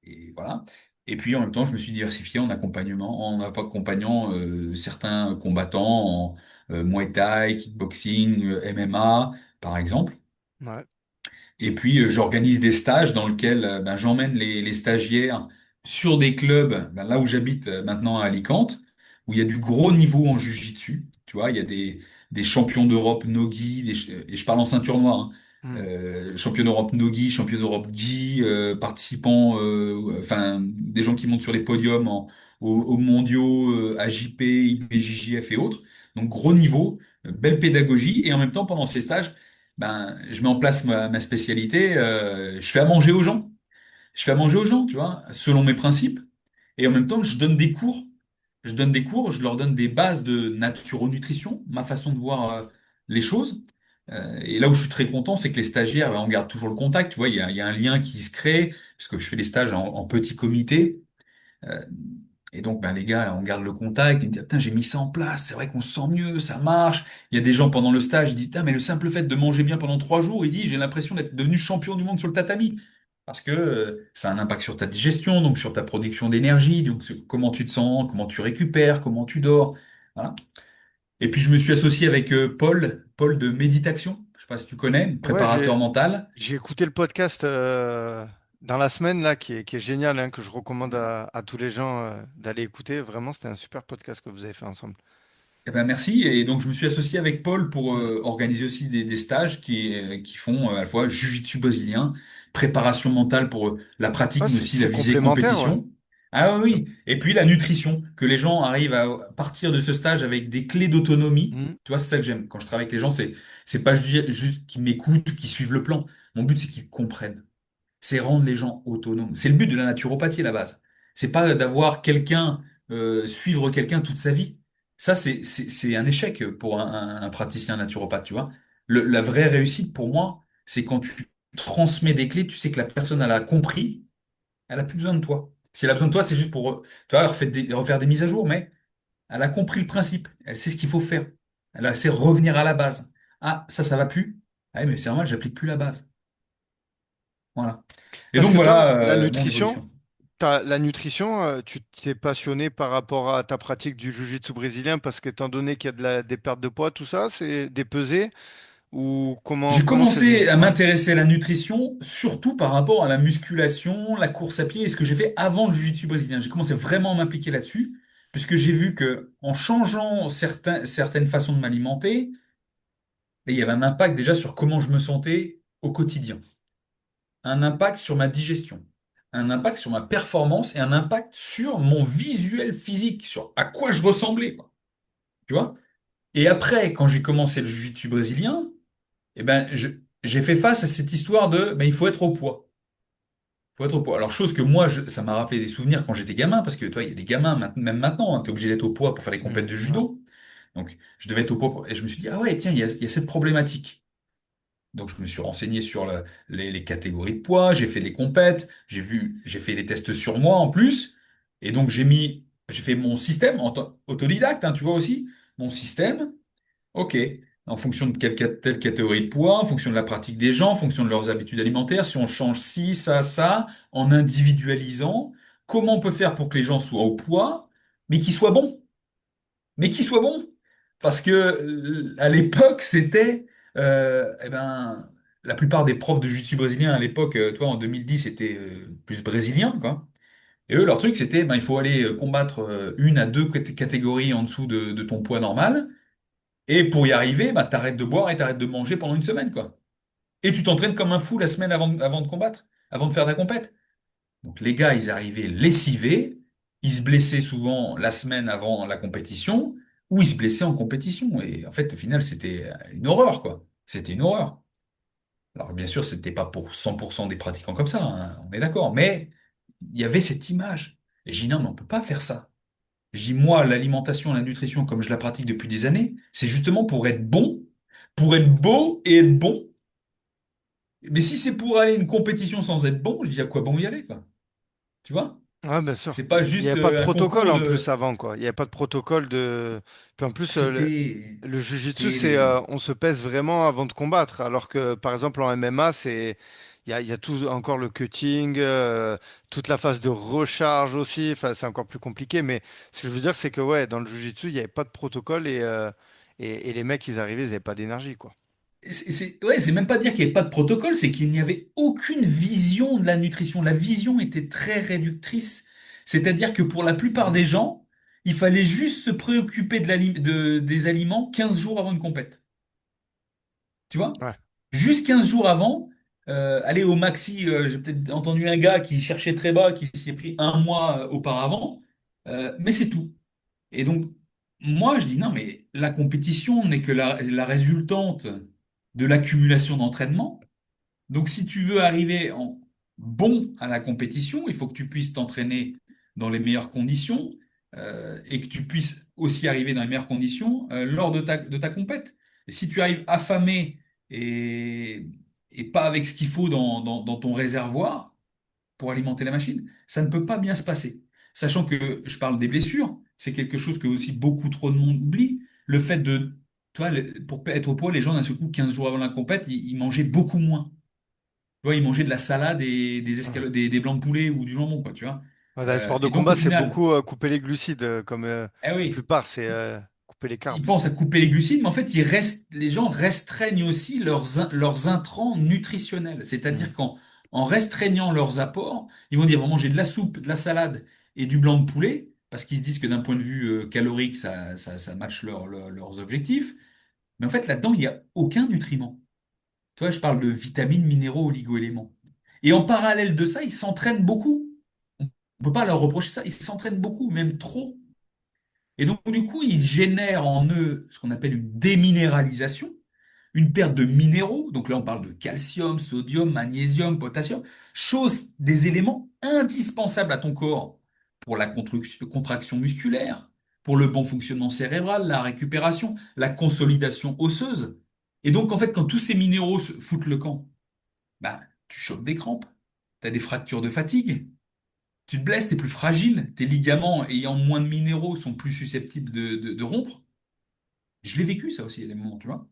et voilà. Et puis en même temps, je me suis diversifié en accompagnant certains combattants en Muay Thai, kickboxing, MMA, par exemple. Ouais. Et puis, j'organise des stages dans lesquels ben, j'emmène les stagiaires sur des clubs, ben, là où j'habite maintenant à Alicante, où il y a du gros niveau en jiu-jitsu. Tu vois, il y a des champions d'Europe Nogi, et je parle en ceinture noire, hein. Hmm. Champions d'Europe Nogi, champions d'Europe Gi, participants, enfin, des gens qui montent sur les podiums aux mondiaux, AJP, IBJJF et autres. Donc, gros niveau, belle pédagogie, et en même temps, pendant ces stages, ben, je mets en place ma spécialité, je fais à manger aux gens. Je fais à manger aux gens, tu vois, selon mes principes. Et en même temps, je donne des cours. Je donne des cours, je leur donne des bases de naturonutrition, ma façon de voir les choses. Et là où je suis très content, c'est que les stagiaires, ben, on garde toujours le contact. Tu vois, il y a un lien qui se crée, parce que je fais des stages en petit comité. Euh, et donc, ben, les gars, on garde le contact. Ils me disent, putain, j'ai mis ça en place. C'est vrai qu'on se sent mieux, ça marche. Il y a des gens pendant le stage, ils disent, putain, mais le simple fait de manger bien pendant 3 jours, il dit, j'ai l'impression d'être devenu champion du monde sur le tatami. Parce que ça a un impact sur ta digestion, donc sur ta production d'énergie, donc sur comment tu te sens, comment tu récupères, comment tu dors. Voilà. Et puis, je me suis associé avec Paul de Méditation. Je sais pas si tu connais, Ouais, préparateur mental. j'ai écouté le podcast dans la semaine là, qui est génial, hein, que je recommande à tous les gens d'aller écouter. Vraiment, c'était un super podcast que vous avez fait ensemble. Eh ben merci. Et donc, je me suis associé avec Paul pour Hmm. organiser aussi des stages qui font à la fois jiu-jitsu brésilien, préparation mentale pour la pratique, Ah, mais aussi la c'est visée complémentaire, ouais. compétition. C'est Ah oui, oui. Et puis la nutrition, que les gens arrivent à partir de ce stage avec des clés d'autonomie. Mhm. Tu vois, c'est ça que j'aime. Quand je travaille avec les gens, c'est pas juste qu'ils m'écoutent, qu'ils suivent le plan. Mon but, c'est qu'ils comprennent. C'est rendre les gens autonomes. C'est le but de la naturopathie à la base. C'est pas d'avoir quelqu'un, suivre quelqu'un toute sa vie. Ça, c'est un échec pour un praticien naturopathe, tu vois. La vraie réussite pour moi, c'est quand tu transmets des clés, tu sais que la personne, elle a compris, elle a plus besoin de toi. Si elle a besoin de toi, c'est juste pour, tu vois, refaire des mises à jour, mais elle a compris le principe. Elle sait ce qu'il faut faire. Elle sait revenir à la base. Ah, ça va plus. Ah, oui, mais c'est normal, j'applique plus la base. Voilà. Et Parce donc que toi, voilà la mon nutrition, évolution. la nutrition, tu t'es passionné par rapport à ta pratique du jiu-jitsu brésilien parce qu'étant donné qu'il y a des pertes de poids, tout ça, c'est des pesées ou J'ai comment c'est venu? commencé à Ouais. m'intéresser à la nutrition, surtout par rapport à la musculation, la course à pied et ce que j'ai fait avant le jiu-jitsu brésilien. J'ai commencé vraiment à m'impliquer là-dessus, puisque j'ai vu que en changeant certaines façons de m'alimenter, il y avait un impact déjà sur comment je me sentais au quotidien, un impact sur ma digestion, un impact sur ma performance et un impact sur mon visuel physique, sur à quoi je ressemblais, quoi. Tu vois? Et après, quand j'ai commencé le jiu-jitsu brésilien, eh ben, j'ai fait face à cette histoire de, ben, il faut être au poids. Faut être au poids. Alors, chose que moi, ça m'a rappelé des souvenirs quand j'étais gamin, parce que toi, il y a des gamins, même maintenant, tu es obligé d'être au poids pour faire des compètes de Ouais. judo. Donc, je devais être au poids. Et je me suis dit, ah ouais, tiens, il y a cette problématique. Donc, je me suis renseigné sur les catégories de poids, j'ai fait des compètes, j'ai fait des tests sur moi en plus. Et donc, j'ai fait mon système autodidacte, hein, tu vois aussi, mon système. Ok. En fonction de telle catégorie de poids, en fonction de la pratique des gens, en fonction de leurs habitudes alimentaires, si on change ci, ça, en individualisant, comment on peut faire pour que les gens soient au poids, mais qu'ils soient bons? Mais qu'ils soient bons? Parce que à l'époque, c'était, eh ben, la plupart des profs de jiu-jitsu brésilien à l'époque, tu vois, en 2010, c'était plus brésilien, quoi. Et eux, leur truc, c'était, ben, il faut aller combattre une à deux catégories en dessous de ton poids normal. Et pour y arriver, bah, t'arrêtes de boire et t'arrêtes de manger pendant une semaine, quoi. Et tu t'entraînes comme un fou la semaine avant de combattre, avant de faire ta compète. Donc les gars, ils arrivaient lessivés, ils se blessaient souvent la semaine avant la compétition, ou ils se blessaient en compétition. Et en fait, au final, c'était une horreur, quoi. C'était une horreur. Alors bien sûr, c'était pas pour 100% des pratiquants comme ça, hein, on est d'accord, mais il y avait cette image. Et j'ai dit non, mais on peut pas faire ça. Je dis, moi, l'alimentation, la nutrition, comme je la pratique depuis des années, c'est justement pour être bon, pour être beau et être bon. Mais si c'est pour aller à une compétition sans être bon, je dis à quoi bon y aller, quoi. Tu vois? Ouais, bien sûr. C'est pas Il n'y juste avait pas de un protocole concours en plus de. avant, quoi. Il n'y avait pas de protocole de. Puis en plus, le jiu-jitsu, C'était c'est les. on se pèse vraiment avant de combattre. Alors que par exemple en MMA, il y a tout encore le cutting, toute la phase de recharge aussi. Enfin, c'est encore plus compliqué. Mais ce que je veux dire, c'est que ouais, dans le jiu-jitsu, il n'y avait pas de protocole et les mecs, ils arrivaient, ils n'avaient pas d'énergie, quoi. Ouais, c'est même pas dire qu'il n'y avait pas de protocole, c'est qu'il n'y avait aucune vision de la nutrition. La vision était très réductrice. C'est-à-dire que pour la plupart Mhm. des gens, il fallait juste se préoccuper des aliments 15 jours avant une compète. Tu vois? Ouais. Juste 15 jours avant, aller au maxi, j'ai peut-être entendu un gars qui cherchait très bas, qui s'y est pris un mois auparavant, mais c'est tout. Et donc, moi, je dis non, mais la compétition n'est que la résultante de l'accumulation d'entraînement. Donc, si tu veux arriver en bon à la compétition, il faut que tu puisses t'entraîner dans les meilleures conditions et que tu puisses aussi arriver dans les meilleures conditions lors de ta compète. Et si tu arrives affamé et, et pas avec ce qu'il faut dans ton réservoir pour alimenter la machine, ça ne peut pas bien se passer. Sachant que je parle des blessures, c'est quelque chose que aussi beaucoup trop de monde oublie. Le fait de, toi, pour être au poids, les gens d'un seul coup, 15 jours avant la compète, ils mangeaient beaucoup moins. Tu vois, ils mangeaient de la salade et Ouais. des blancs de poulet ou du jambon, quoi, tu vois. Ouais, dans les sports de Et donc, au combat, c'est final, beaucoup couper les glucides, comme eh la oui, plupart, c'est couper les ils carbs. pensent à couper les glucides, mais en fait, les gens restreignent aussi leurs intrants nutritionnels. C'est-à-dire Mhm. qu'en restreignant leurs apports, ils vont dire, bon, manger de la soupe, de la salade et du blanc de poulet, parce qu'ils se disent que d'un point de vue calorique, ça matche leurs objectifs. Mais en fait, là-dedans, il n'y a aucun nutriment. Tu vois, je parle de vitamines, minéraux, oligo-éléments. Et en parallèle de ça, ils s'entraînent beaucoup. On ne peut pas leur reprocher ça. Ils s'entraînent beaucoup, même trop. Et donc, du coup, ils génèrent en eux ce qu'on appelle une déminéralisation, une perte de minéraux. Donc là, on parle de calcium, sodium, magnésium, potassium, choses, des éléments indispensables à ton corps pour la contraction musculaire, pour le bon fonctionnement cérébral, la récupération, la consolidation osseuse. Et donc, en fait, quand tous ces minéraux se foutent le camp, bah, tu chopes des crampes, tu as des fractures de fatigue, tu te blesses, tu es plus fragile, tes ligaments ayant moins de minéraux sont plus susceptibles de rompre. Je l'ai vécu ça aussi, il y a des moments, tu vois.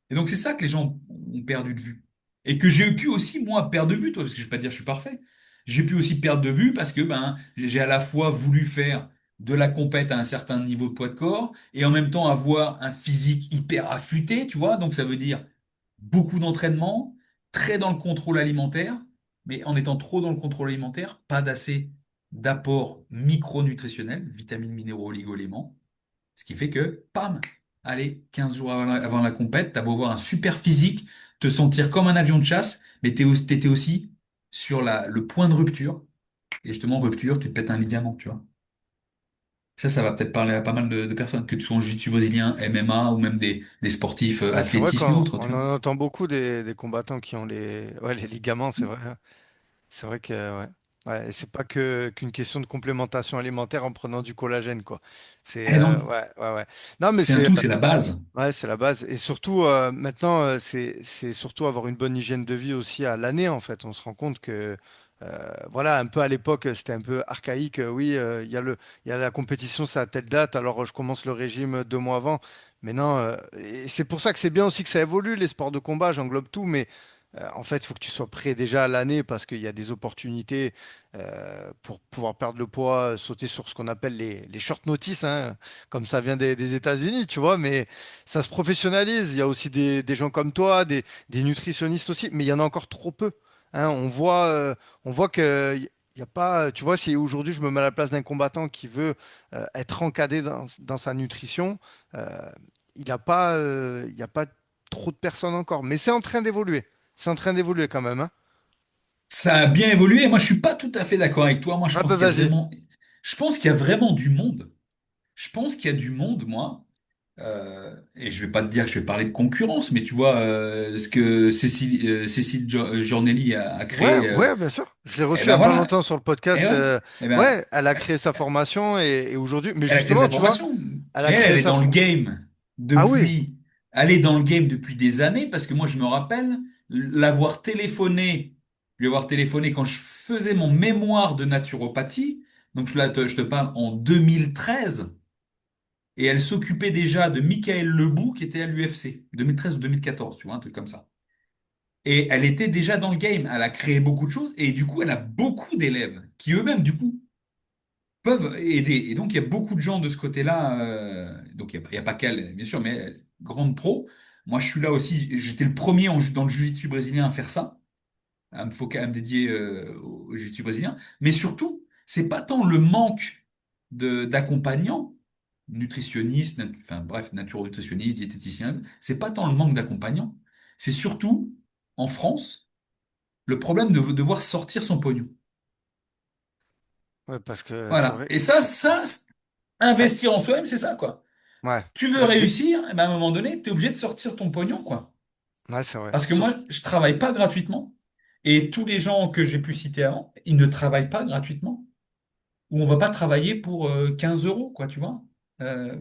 Et donc c'est ça que les gens ont perdu de vue. Et que j'ai pu aussi, moi, perdre de vue, toi, parce que je ne vais pas te dire que je suis parfait. J'ai pu aussi perdre de vue parce que ben, j'ai à la fois voulu faire de la compète à un certain niveau de poids de corps et en même temps avoir un physique hyper affûté, tu vois. Donc ça veut dire beaucoup d'entraînement, très dans le contrôle alimentaire, mais en étant trop dans le contrôle alimentaire, pas d'assez d'apports micronutritionnels, vitamines, minéraux, oligo-éléments. Ce qui fait que, pam, allez, 15 jours avant la compète, t'as beau avoir un super physique, te sentir comme un avion de chasse, mais t'étais aussi sur le point de rupture. Et justement, rupture, tu te pètes un ligament, tu vois. Ça va peut-être parler à pas mal de personnes, que tu sois en jiu-jitsu brésilien, MMA ou même des sportifs Ouais, c'est vrai athlétisme ou qu'on autres, tu on vois. en entend beaucoup des combattants qui ont ouais, les ligaments, c'est vrai, hein. C'est vrai que ouais. Ouais, et c'est pas qu'une question de complémentation alimentaire en prenant du collagène, quoi. C'est Eh non, ouais, ouais, ouais. Non, mais c'est un tout, c'est la base. c'est la base. Et surtout, maintenant, c'est surtout avoir une bonne hygiène de vie aussi à l'année, en fait. On se rend compte que, voilà, un peu à l'époque, c'était un peu archaïque. Oui, il y a la compétition, c'est à telle date, alors je commence le régime 2 mois avant. Mais non, et c'est pour ça que c'est bien aussi que ça évolue, les sports de combat, j'englobe tout, mais en fait, il faut que tu sois prêt déjà à l'année parce qu'il y a des opportunités pour pouvoir perdre le poids, sauter sur ce qu'on appelle les short notice, hein, comme ça vient des États-Unis, tu vois, mais ça se professionnalise. Il y a aussi des gens comme toi, des nutritionnistes aussi, mais il y en a encore trop peu, hein. On voit que il y a pas, tu vois, si aujourd'hui je me mets à la place d'un combattant qui veut être encadré dans sa nutrition, euh, il y a pas trop de personnes encore, mais c'est en train d'évoluer. C'est en train d'évoluer quand même, hein. Ça a bien évolué. Moi, je suis pas tout à fait d'accord avec toi. Moi, Ah bah vas-y. je pense qu'il y a vraiment du monde. Je pense qu'il y a du monde, moi. Et je vais pas te dire que je vais parler de concurrence, mais tu vois, ce que Cécile Giornelli a Ouais, créé, ouais, bien sûr. Je l'ai eh reçu il y ben a pas voilà, longtemps sur le et podcast. ouais, eh ben, Ouais, elle a créé sa formation et aujourd'hui, mais elle a créé justement, sa tu vois, formation, elle et a créé elle est sa dans le formation. game Ah oui, depuis, elle est dans le game depuis des années, parce que moi, je me rappelle l'avoir téléphoné, lui avoir téléphoné quand je faisais mon mémoire de naturopathie, donc je te parle en 2013. Et elle s'occupait déjà de Michael Lebou qui était à l'UFC, 2013 ou 2014, tu vois, un truc comme ça. Et elle était déjà dans le game, elle a créé beaucoup de choses et du coup, elle a beaucoup d'élèves qui eux-mêmes, du coup, peuvent aider. Et donc, il y a beaucoup de gens de ce côté-là. Donc, il y a pas qu'elle, bien sûr, mais elle, grande pro. Moi, je suis là aussi, j'étais le premier dans le jiu-jitsu brésilien à faire ça, à me dédier au jiu-jitsu brésilien. Mais surtout, c'est pas tant le manque d'accompagnants, nutritionnistes, enfin bref, naturo-nutritionnistes, diététiciens, c'est pas tant le manque d'accompagnants, c'est surtout, en France, le problème de devoir sortir son pognon. ouais, parce que c'est Voilà. vrai. Et ça, Ouais, investir en soi-même, c'est ça, quoi. ouais, Tu veux ouais, réussir, eh ben, à un moment donné, tu es obligé de sortir ton pognon, quoi. ouais, c'est vrai. Parce que moi, je travaille pas gratuitement. Et tous les gens que j'ai pu citer avant, ils ne travaillent pas gratuitement. Ou on va pas travailler pour 15 euros, quoi, tu vois.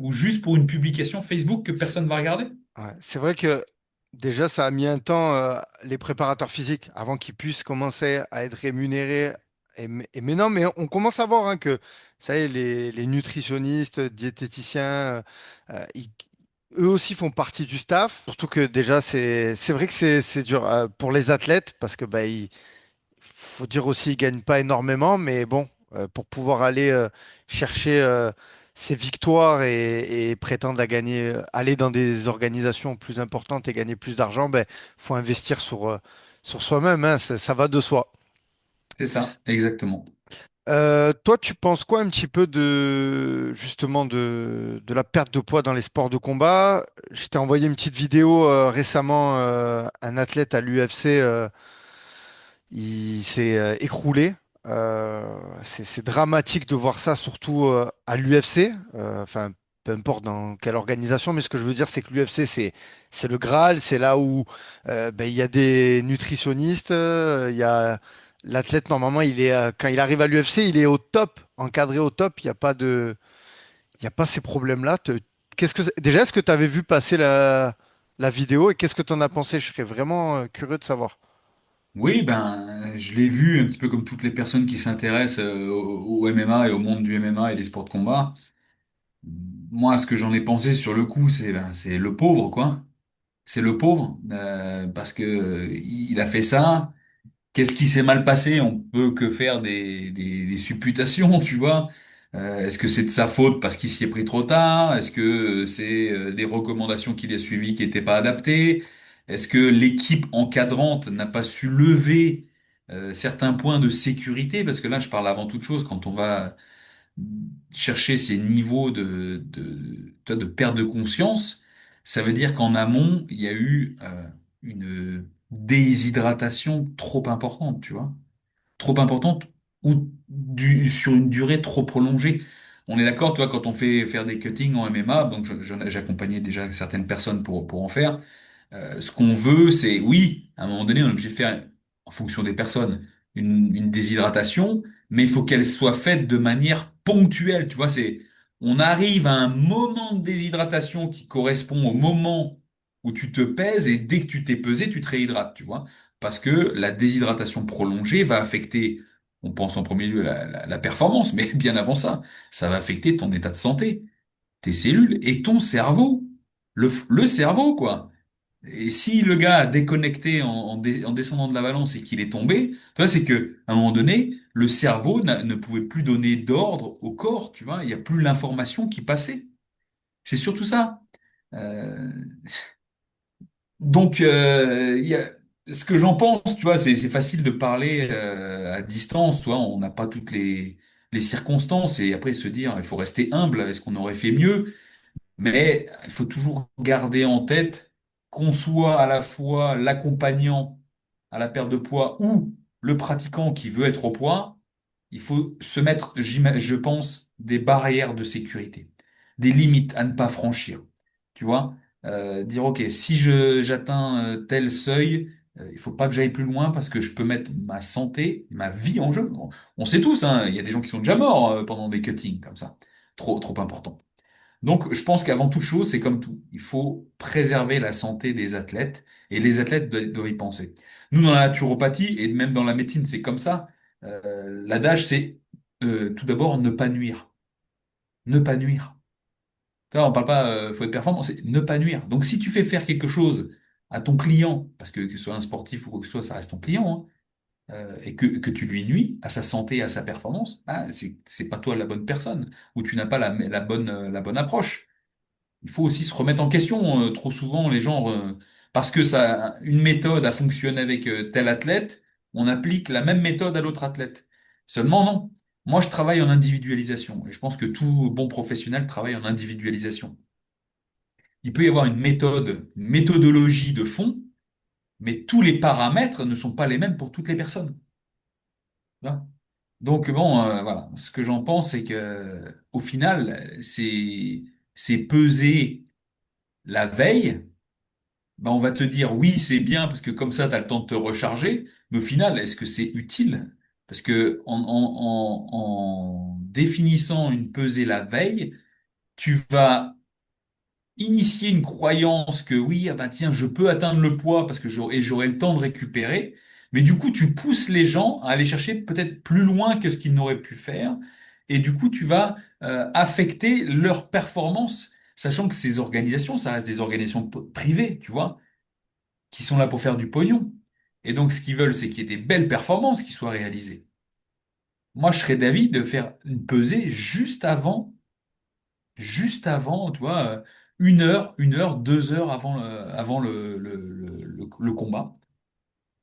Ou juste pour une publication Facebook que personne va regarder. Ouais, c'est vrai que déjà, ça a mis un temps, les préparateurs physiques, avant qu'ils puissent commencer à être rémunérés. Et maintenant, mais on commence à voir hein, que, ça y est, les nutritionnistes, diététiciens, eux aussi font partie du staff. Surtout que déjà, c'est vrai que c'est dur pour les athlètes, parce que bah, faut dire aussi, ils gagnent pas énormément, mais bon, pour pouvoir aller chercher ces victoires et prétendre à gagner, aller dans des organisations plus importantes et gagner plus d'argent, ben, faut investir sur soi-même, hein, ça va de soi. C'est ça, exactement. Toi, tu penses quoi un petit peu de justement de la perte de poids dans les sports de combat? Je t'ai envoyé une petite vidéo récemment, un athlète à l'UFC. il s'est écroulé. C'est dramatique de voir ça, surtout à l'UFC. Enfin, peu importe dans quelle organisation, mais ce que je veux dire, c'est que l'UFC, c'est le Graal, c'est là où ben, il y a des nutritionnistes, il y a l'athlète, normalement, quand il arrive à l'UFC, il est au top, encadré au top, il y a pas ces problèmes-là. Déjà, est-ce que tu avais vu passer la vidéo et qu'est-ce que tu en as pensé? Je serais vraiment curieux de savoir. Oui, ben, je l'ai vu un petit peu comme toutes les personnes qui s'intéressent au MMA et au monde du MMA et des sports de combat. Moi, ce que j'en ai pensé sur le coup, c'est le pauvre, quoi. C'est le pauvre, parce que il a fait ça. Qu'est-ce qui s'est mal passé? On peut que faire des supputations, tu vois. Est-ce que c'est de sa faute parce qu'il s'y est pris trop tard? Est-ce que c'est des recommandations qu'il a suivies qui n'étaient pas adaptées? Est-ce que l'équipe encadrante n'a pas su lever certains points de sécurité? Parce que là, je parle avant toute chose, quand on va chercher ces niveaux de perte de conscience, ça veut dire qu'en amont, il y a eu une déshydratation trop importante, tu vois, trop importante ou sur une durée trop prolongée. On est d'accord, toi, quand on fait faire des cuttings en MMA, donc j'accompagnais déjà certaines personnes pour en faire. Ce qu'on veut, c'est, oui, à un moment donné, on est obligé de faire, en fonction des personnes, une déshydratation, mais il faut qu'elle soit faite de manière ponctuelle. Tu vois, on arrive à un moment de déshydratation qui correspond au moment où tu te pèses et dès que tu t'es pesé, tu te réhydrates, tu vois. Parce que la déshydratation prolongée va affecter, on pense en premier lieu la performance, mais bien avant ça, ça va affecter ton état de santé, tes cellules et ton cerveau. Le cerveau, quoi. Et si le gars a déconnecté en descendant de la balance et qu'il est tombé, tu vois, c'est que à un moment donné, le cerveau ne pouvait plus donner d'ordre au corps, tu vois, il n'y a plus l'information qui passait. C'est surtout ça. Euh, donc, ce que j'en pense, tu vois, c'est facile de parler à distance, tu vois, on n'a pas toutes les circonstances et après se dire, il faut rester humble, est-ce qu'on aurait fait mieux? Mais il faut toujours garder en tête qu'on soit à la fois l'accompagnant à la perte de poids ou le pratiquant qui veut être au poids, il faut se mettre, je pense, des barrières de sécurité, des limites à ne pas franchir. Tu vois, dire, OK, si j'atteins tel seuil, il faut pas que j'aille plus loin parce que je peux mettre ma santé, ma vie en jeu. On sait tous, hein, il y a des gens qui sont déjà morts pendant des cuttings comme ça. Trop important. Donc, je pense qu'avant toute chose, c'est comme tout. Il faut préserver la santé des athlètes et les athlètes doivent y penser. Nous, dans la naturopathie et même dans la médecine, c'est comme ça. L'adage, c'est tout d'abord ne pas nuire. Ne pas nuire. Tu vois, on parle pas faut être performant, c'est ne pas nuire. Donc, si tu fais faire quelque chose à ton client, parce que ce soit un sportif ou quoi que ce soit, ça reste ton client, hein, et que tu lui nuis à sa santé, à sa performance, ah, c'est pas toi la bonne personne, ou tu n'as pas la bonne approche. Il faut aussi se remettre en question. Trop souvent, les gens, parce que une méthode a fonctionné avec tel athlète, on applique la même méthode à l'autre athlète. Seulement, non. Moi, je travaille en individualisation et je pense que tout bon professionnel travaille en individualisation. Il peut y avoir une méthode, une méthodologie de fond, mais tous les paramètres ne sont pas les mêmes pour toutes les personnes. Tu vois. Donc bon, voilà. Ce que j'en pense, c'est que au final, c'est peser la veille. Ben, on va te dire oui, c'est bien parce que comme ça, tu as le temps de te recharger. Mais au final, est-ce que c'est utile? Parce que en définissant une pesée la veille, tu vas initier une croyance que oui, ah bah tiens, je peux atteindre le poids parce que j'aurai le temps de récupérer. Mais du coup, tu pousses les gens à aller chercher peut-être plus loin que ce qu'ils n'auraient pu faire. Et du coup, tu vas affecter leur performance, sachant que ces organisations, ça reste des organisations privées, tu vois qui sont là pour faire du pognon. Et donc, ce qu'ils veulent, c'est qu'il y ait des belles performances qui soient réalisées. Moi, je serais d'avis de faire une pesée juste avant, tu vois, 1 heure, 2 heures avant le combat,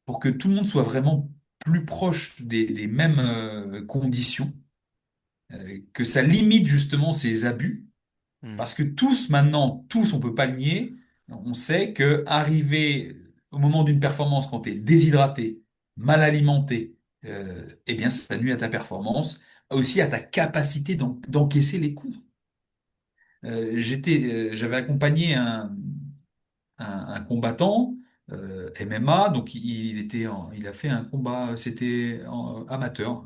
pour que tout le monde soit vraiment plus proche des mêmes conditions, que ça limite justement ces abus. Hmm. Parce que tous, maintenant, tous, on peut pas le nier, on sait que arriver au moment d'une performance quand tu es déshydraté, mal alimenté, eh bien, ça nuit à ta performance, aussi à ta capacité d'encaisser les coups. J'avais accompagné un combattant MMA, donc il a fait un combat, c'était amateur.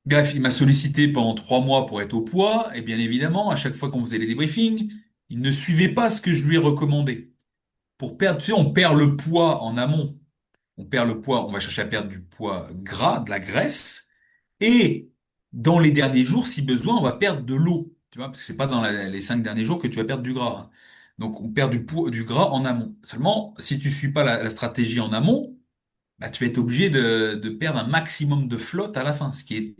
Bref, il m'a sollicité pendant 3 mois pour être au poids, et bien évidemment, à chaque fois qu'on faisait les débriefings, il ne suivait pas ce que je lui ai recommandé. Pour perdre, tu sais, on perd le poids en amont. On perd le poids, on va chercher à perdre du poids gras, de la graisse, et dans les derniers jours, si besoin, on va perdre de l'eau. Tu vois, parce que c'est pas dans les 5 derniers jours que tu vas perdre du gras, hein. Donc, on perd du gras en amont. Seulement, si tu suis pas la stratégie en amont, bah, tu vas être obligé de perdre un maximum de flotte à la fin, ce qui est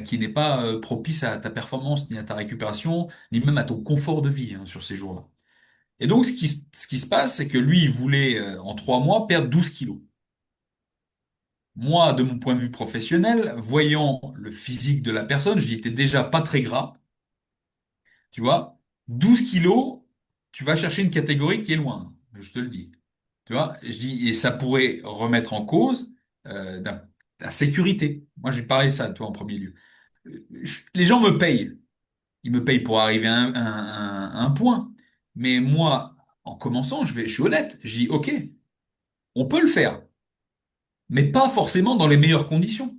qui n'est pas propice à ta performance, ni à ta récupération, ni même à ton confort de vie, hein, sur ces jours-là. Et donc, ce qui se passe, c'est que lui, il voulait, en 3 mois, perdre 12 kilos. Moi, de mon point de vue professionnel, voyant le physique de la personne, je dis, t'es déjà pas très gras, tu vois. 12 kilos, tu vas chercher une catégorie qui est loin, je te le dis. Tu vois, je dis, et ça pourrait remettre en cause la sécurité. Moi, j'ai parlé de ça, toi, en premier lieu. Les gens me payent. Ils me payent pour arriver à un point. Mais moi, en commençant, je suis honnête. Je dis, OK, on peut le faire, mais pas forcément dans les meilleures conditions.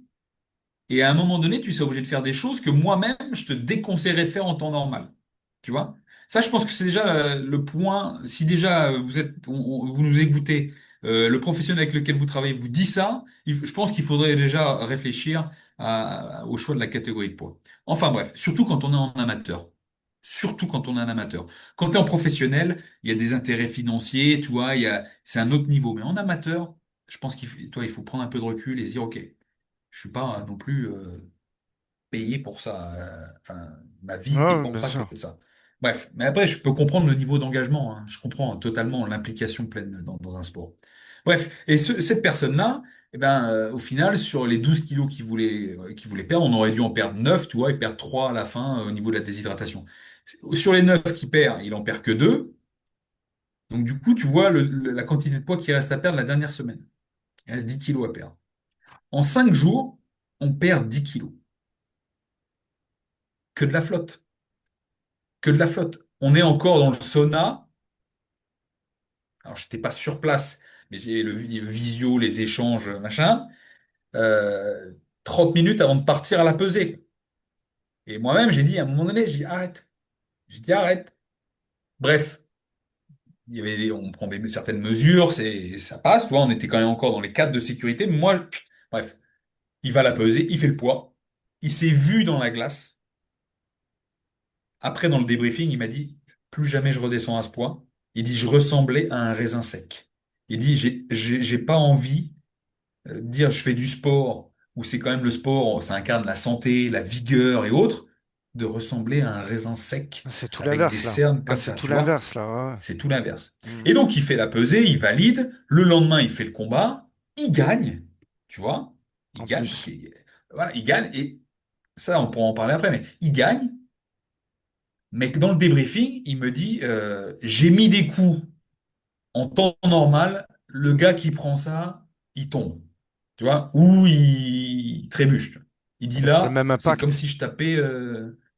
Et à un moment donné, tu seras obligé de faire des choses que moi-même, je te déconseillerais de faire en temps normal. Tu vois? Ça, je pense que c'est déjà le point. Si déjà vous nous écoutez, le professionnel avec lequel vous travaillez vous dit ça, je pense qu'il faudrait déjà réfléchir au choix de la catégorie de poids. Enfin bref, surtout quand on est en amateur. Surtout quand on est un amateur. Quand tu es en professionnel, il y a des intérêts financiers, tu vois, c'est un autre niveau. Mais en amateur, je pense il faut prendre un peu de recul et se dire, OK, je suis pas non plus payé pour ça. Enfin, ma vie Ouais, dépend bien pas que sûr. de ça. Bref, mais après, je peux comprendre le niveau d'engagement, hein. Je comprends totalement l'implication pleine dans un sport. Bref, et cette personne-là, eh ben, au final, sur les 12 kilos qu'il voulait perdre, on aurait dû en perdre 9, tu vois, et perdre 3 à la fin au niveau de la déshydratation. Sur les 9 qu'il perd, il en perd que 2. Donc du coup, tu vois la quantité de poids qui reste à perdre la dernière semaine. Il reste 10 kilos à perdre. En 5 jours, on perd 10 kilos. Que de la flotte. Que de la flotte. On est encore dans le sauna. Alors, j'étais pas sur place, mais j'ai le visio, les échanges, machin. euh, 30 minutes avant de partir à la pesée. Et moi-même, j'ai dit, à un moment donné, j'ai dit, arrête. J'ai dit, arrête. Bref, on prend certaines mesures, ça passe. Tu vois, on était quand même encore dans les cadres de sécurité. Mais moi, bref, il va la peser, il fait le poids. Il s'est vu dans la glace. Après, dans le débriefing, il m'a dit, plus jamais je redescends à ce poids. Il dit, je ressemblais à un raisin sec. Il dit, j'ai pas envie de dire, je fais du sport, où c'est quand même le sport, ça incarne la santé, la vigueur et autres, de ressembler à un raisin sec C'est tout avec des l'inverse là. cernes Ah, comme c'est ça, tout tu vois? l'inverse là. C'est tout l'inverse. Ouais. Et donc, il fait la pesée, il valide. Le lendemain, il fait le combat. Il gagne, tu vois? Il En gagne, parce plus. qu'il, voilà, il gagne. Et ça, on pourra en parler après, mais il gagne. Mais que dans le débriefing, il me dit, j'ai mis des coups en temps normal. Le gars qui prend ça, il tombe. Tu vois? Ou il trébuche. Il dit Le là, même c'est comme impact. si je tapais,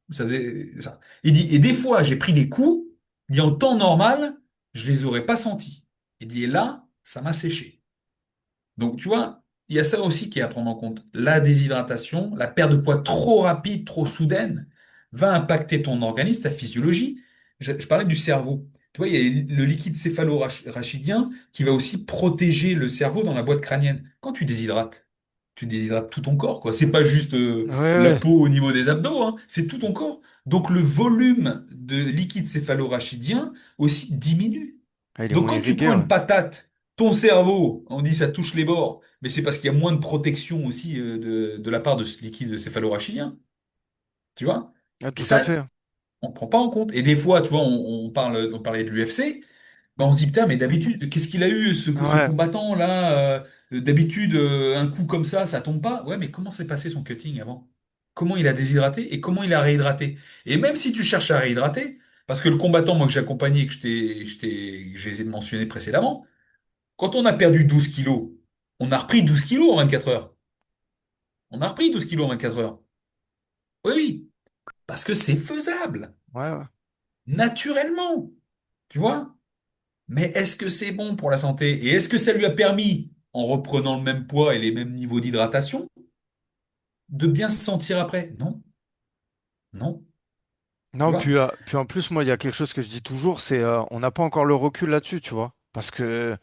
vous savez, ça. Il dit, et des fois, j'ai pris des coups. Il dit, en temps normal, je les aurais pas sentis. Il dit, et là, ça m'a séché. Donc, tu vois, il y a ça aussi qui est à prendre en compte. La déshydratation, la perte de poids trop rapide, trop soudaine, va impacter ton organisme, ta physiologie. Je parlais du cerveau. Tu vois, il y a le liquide céphalo-rachidien qui va aussi protéger le cerveau dans la boîte crânienne. Quand tu déshydrates tout ton corps, quoi. C'est pas juste Oui, la oui. peau au niveau des abdos, hein, c'est tout ton corps. Donc, le volume de liquide céphalo-rachidien aussi diminue. Ah, il est Donc, moins quand tu irrigué, prends ouais. une patate, ton cerveau, on dit ça touche les bords, mais c'est parce qu'il y a moins de protection aussi de la part de ce liquide céphalorachidien, tu vois? Ah, Et tout à ça, fait. on ne prend pas en compte. Et des fois, tu vois, on parlait de l'UFC, ben on se dit, putain, mais d'habitude, qu'est-ce qu'il a eu, ce Ouais. combattant-là? D'habitude, un coup comme ça tombe pas. Ouais, mais comment s'est passé son cutting avant? Comment il a déshydraté et comment il a réhydraté? Et même si tu cherches à réhydrater, parce que le combattant, moi, que j'ai accompagné, que j'ai mentionné précédemment, Quand on a perdu 12 kilos, on a repris 12 kilos en 24 heures. On a repris 12 kilos en 24 heures. Oui, oui, parce que c'est faisable, Ouais, ouais. naturellement. Tu vois? Mais est-ce que c'est bon pour la santé? Et est-ce que ça lui a permis, en reprenant le même poids et les mêmes niveaux d'hydratation, de bien se sentir après? Non, non. Tu Non, vois? puis en plus, moi, il y a quelque chose que je dis toujours, c'est on n'a pas encore le recul là-dessus, tu vois. Parce que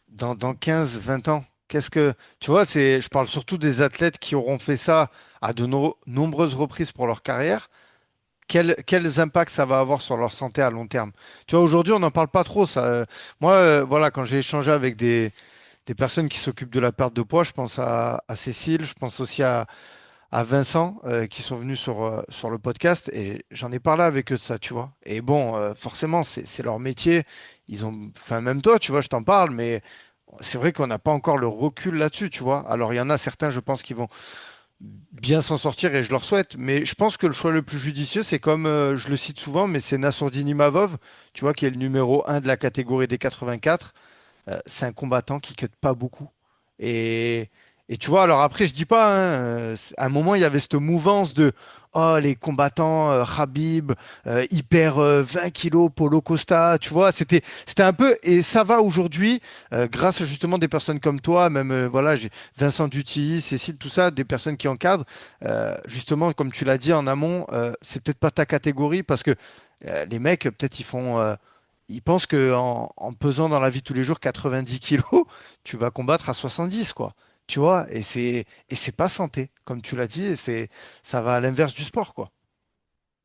dans 15, 20 ans, tu vois, je parle surtout des athlètes qui auront fait ça à de nombreuses reprises pour leur carrière. Quels impacts ça va avoir sur leur santé à long terme? Tu vois, aujourd'hui, on n'en parle pas trop, ça. Moi, voilà, quand j'ai échangé avec des personnes qui s'occupent de la perte de poids, je pense à Cécile, je pense aussi à Vincent qui sont venus sur le podcast et j'en ai parlé avec eux de ça, tu vois. Et bon, forcément, c'est leur métier. Ils ont, enfin, même toi, tu vois, je t'en parle, mais c'est vrai qu'on n'a pas encore le recul là-dessus, tu vois. Alors, il y en a certains, je pense, qui vont bien s'en sortir et je leur souhaite, mais je pense que le choix le plus judicieux, c'est comme je le cite souvent, mais c'est Nassourdine Imavov, tu vois, qui est le numéro un de la catégorie des 84. C'est un combattant qui cut pas beaucoup. Et, et tu vois, alors après, je dis pas, hein, à un moment, il y avait cette mouvance de oh, les combattants Khabib, hyper 20 kilos, Polo Costa, tu vois, c'était un peu, et ça va aujourd'hui, grâce à justement des personnes comme toi, même voilà, j'ai Vincent Dutilly, Cécile, tout ça, des personnes qui encadrent, justement, comme tu l'as dit en amont, c'est peut-être pas ta catégorie parce que les mecs, peut-être ils pensent que en pesant dans la vie de tous les jours 90 kilos, tu vas combattre à 70, quoi. Tu vois, et c'est pas santé, comme tu l'as dit, et ça va à l'inverse du sport, quoi.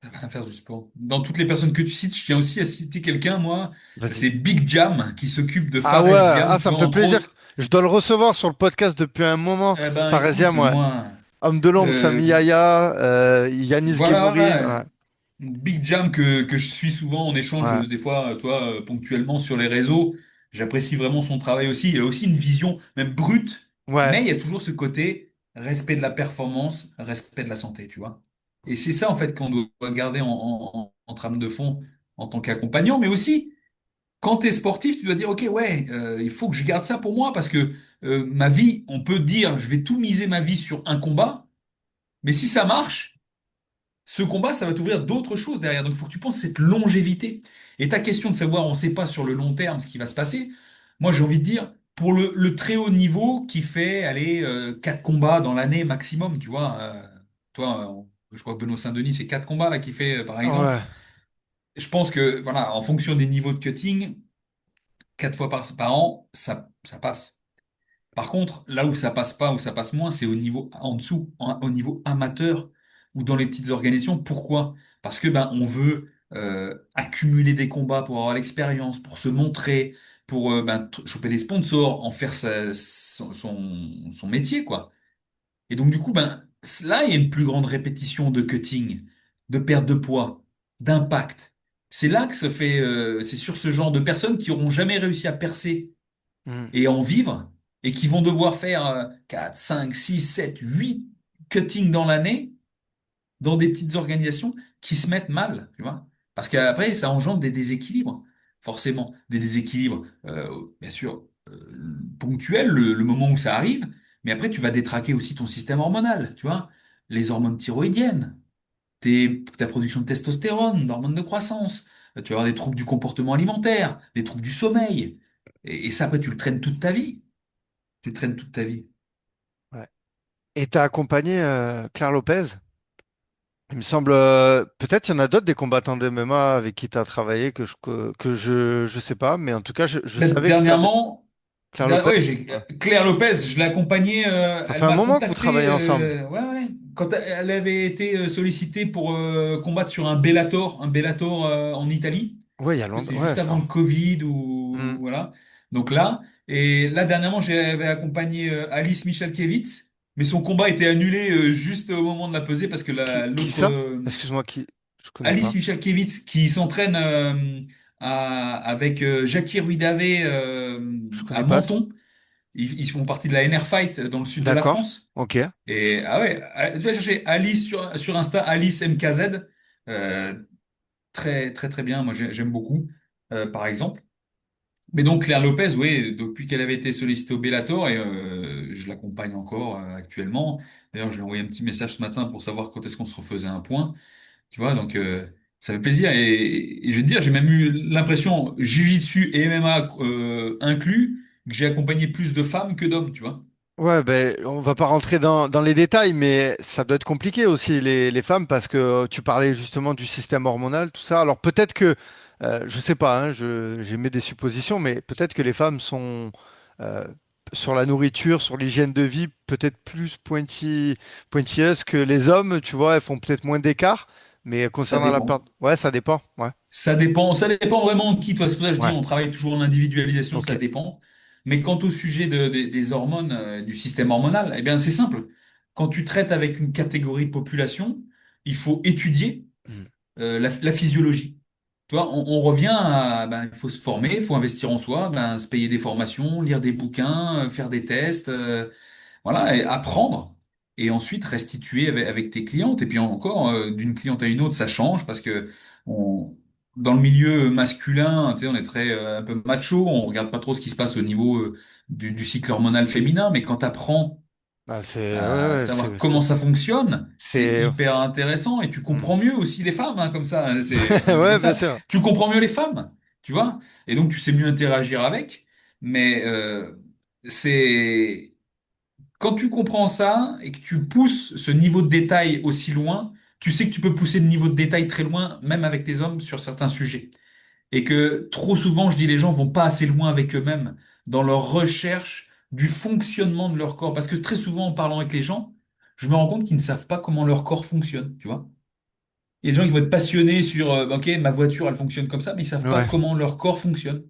Ça va faire du sport. Dans toutes les personnes que tu cites, je tiens aussi à citer quelqu'un, moi, Vas-y. c'est Big Jam, qui s'occupe de Ah ouais, Fares ah, Ziam, tu ça me vois, fait entre plaisir. autres. Je dois le recevoir sur le podcast depuis un moment. Eh ben, écoute, Faresiam, ouais. moi, Homme de l'ombre, euh, Sami Yaya, Yanis voilà, Gemouri. voilà. Ouais, Big Jam que je suis souvent en échange ouais, des fois, toi, ponctuellement sur les réseaux. J'apprécie vraiment son travail aussi. Il a aussi une vision, même brute, ouais, mais il y a toujours ce côté respect de la performance, respect de la santé, tu vois. Et c'est ça, en fait, qu'on doit garder en trame de fond en tant qu'accompagnant, mais aussi, quand tu es sportif, tu dois dire, OK, ouais, il faut que je garde ça pour moi parce que ma vie, on peut dire, je vais tout miser ma vie sur un combat, mais si ça marche, ce combat, ça va t'ouvrir d'autres choses derrière. Donc, il faut que tu penses cette longévité. Et ta question de savoir, on ne sait pas sur le long terme ce qui va se passer, moi, j'ai envie de dire, pour le très haut niveau qui fait, aller 4 combats dans l'année maximum, tu vois, toi, je crois que Benoît Saint-Denis, c'est 4 combats là qu'il fait, par exemple. ouais. Je pense que, voilà, en fonction des niveaux de cutting, 4 fois par an, ça passe. Par contre, là où ça passe pas, où ça passe moins, c'est au niveau en dessous, au niveau amateur ou dans les petites organisations. Pourquoi? Parce que ben on veut accumuler des combats pour avoir l'expérience, pour se montrer, pour choper des sponsors, en faire son métier, quoi. Et donc du coup, ben là, il y a une plus grande répétition de cutting, de perte de poids, d'impact. C'est là que se fait, c'est sur ce genre de personnes qui auront jamais réussi à percer Hmm. et en vivre, et qui vont devoir faire 4, 5, 6, 7, 8 cuttings dans l'année, dans des petites organisations qui se mettent mal, tu vois. Parce qu'après, ça engendre des déséquilibres, forcément. Des déséquilibres, bien sûr, ponctuels, le moment où ça arrive, mais après, tu vas détraquer aussi ton système hormonal, tu vois. Les hormones thyroïdiennes, ta production de testostérone, d'hormones de croissance. Tu vas avoir des troubles du comportement alimentaire, des troubles du sommeil. Et ça, après, tu le traînes toute ta vie. Tu le traînes toute ta vie. Ouais. Et t'as accompagné Claire Lopez? Il me semble, peut-être il y en a d'autres des combattants de MMA avec qui tu as travaillé que je sais pas, mais en tout cas, je Ben, savais que tu avais dernièrement, Claire Lopez. ouais, Ouais. Claire Lopez, je l'ai accompagnée, Ça elle fait un m'a moment que vous contacté, travaillez ensemble. ouais, ouais, quand elle avait été sollicitée pour combattre sur un Bellator en Italie. Oui, il y a C'était longtemps. Ouais, juste avant ça. le Covid Hmm. ou voilà. Donc là, et là dernièrement, j'avais accompagné Alice Michalkiewicz, mais son combat était annulé juste au moment de la pesée parce que Qui l'autre ça? Excuse-moi, qui? Je connais Alice pas. Michalkiewicz qui s'entraîne avec Jackie Ruidave Je à connais pas. Menton. Ils font partie de la NR Fight dans le sud de la D'accord. France. Ok. Et ah ouais, tu vas chercher Alice sur Insta, Alice MKZ. Euh, très très très bien, moi j'aime beaucoup, par exemple. Mais donc Claire Lopez, oui, depuis qu'elle avait été sollicitée au Bellator, et je l'accompagne encore actuellement. D'ailleurs, je lui ai envoyé un petit message ce matin pour savoir quand est-ce qu'on se refaisait un point. Tu vois, donc ça fait plaisir. Et je veux te dire, j'ai même eu l'impression, Jiu-Jitsu et MMA inclus, que j'ai accompagné plus de femmes que d'hommes, tu vois. Ouais, ben, on va pas rentrer dans les détails, mais ça doit être compliqué aussi les femmes parce que tu parlais justement du système hormonal, tout ça. Alors peut-être que, je sais pas, hein, j'émets des suppositions, mais peut-être que les femmes sont euh, sur la nourriture, sur l'hygiène de vie, peut-être plus pointilleuses que les hommes, tu vois, elles font peut-être moins d'écart, mais Ça concernant la part, dépend. ouais, ça dépend, ouais, Ça dépend vraiment de qui, toi. C'est pour ça que je dis, ouais, on travaille toujours en individualisation, ok. ça dépend. Mais quant au sujet des hormones, du système hormonal, eh bien, c'est simple. Quand tu traites avec une catégorie de population, il faut étudier Hmm. la physiologie. Tu vois, on revient à, ben, il faut se former, il faut investir en soi, ben, se payer des formations, lire des bouquins, faire des tests. Voilà, et apprendre et ensuite restituer avec tes clientes. Et puis encore, d'une cliente à une autre, ça change parce que on, dans le milieu masculin, tu sais, on est très un peu macho, on regarde pas trop ce qui se passe au niveau du cycle hormonal féminin, mais quand tu apprends Ah, c'est, ouais, à ouais, savoir comment ça fonctionne, c'est c'est, hyper intéressant et tu hmm. comprends mieux aussi les femmes, hein, comme ça. C'est Ouais, comme bien ça. sûr. Tu comprends mieux les femmes, tu vois, et donc tu sais mieux interagir avec. Mais c'est quand tu comprends ça et que tu pousses ce niveau de détail aussi loin, tu sais que tu peux pousser le niveau de détail très loin, même avec les hommes, sur certains sujets. Et que trop souvent, je dis, les gens vont pas assez loin avec eux-mêmes dans leur recherche du fonctionnement de leur corps. Parce que très souvent, en parlant avec les gens, je me rends compte qu'ils ne savent pas comment leur corps fonctionne, tu vois. Il y a des gens qui vont être passionnés sur, OK, ma voiture, elle fonctionne comme ça, mais ils savent pas Ouais. comment leur corps fonctionne.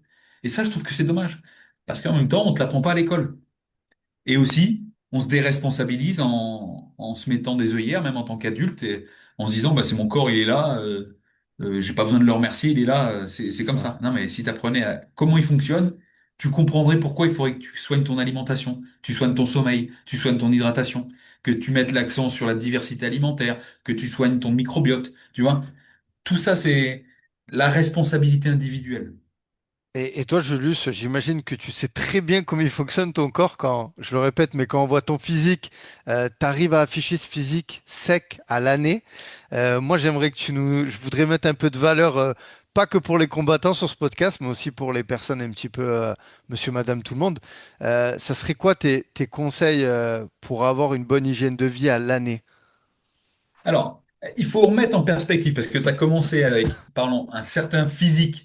Et ça, je trouve que c'est dommage. Parce qu'en même temps, on te l'apprend pas à l'école. Et aussi, on se déresponsabilise en se mettant des œillères, même en tant qu'adulte, et en se disant, bah, c'est mon corps, il est là, j'ai pas besoin de le remercier, il est là, c'est comme Ouais. ça. Non, mais si tu apprenais à comment il fonctionne, tu comprendrais pourquoi il faudrait que tu soignes ton alimentation, tu soignes ton sommeil, tu soignes ton hydratation, que tu mettes l'accent sur la diversité alimentaire, que tu soignes ton microbiote, tu vois. Tout ça, c'est la responsabilité individuelle. Et toi, Julius, j'imagine que tu sais très bien comment il fonctionne ton corps quand, je le répète, mais quand on voit ton physique, tu arrives à afficher ce physique sec à l'année. Moi, j'aimerais que je voudrais mettre un peu de valeur, pas que pour les combattants sur ce podcast, mais aussi pour les personnes un petit peu, monsieur, madame, tout le monde. Ça serait quoi tes conseils, pour avoir une bonne hygiène de vie à l'année? Alors, il faut remettre en perspective parce que tu as commencé avec, parlons, un certain physique,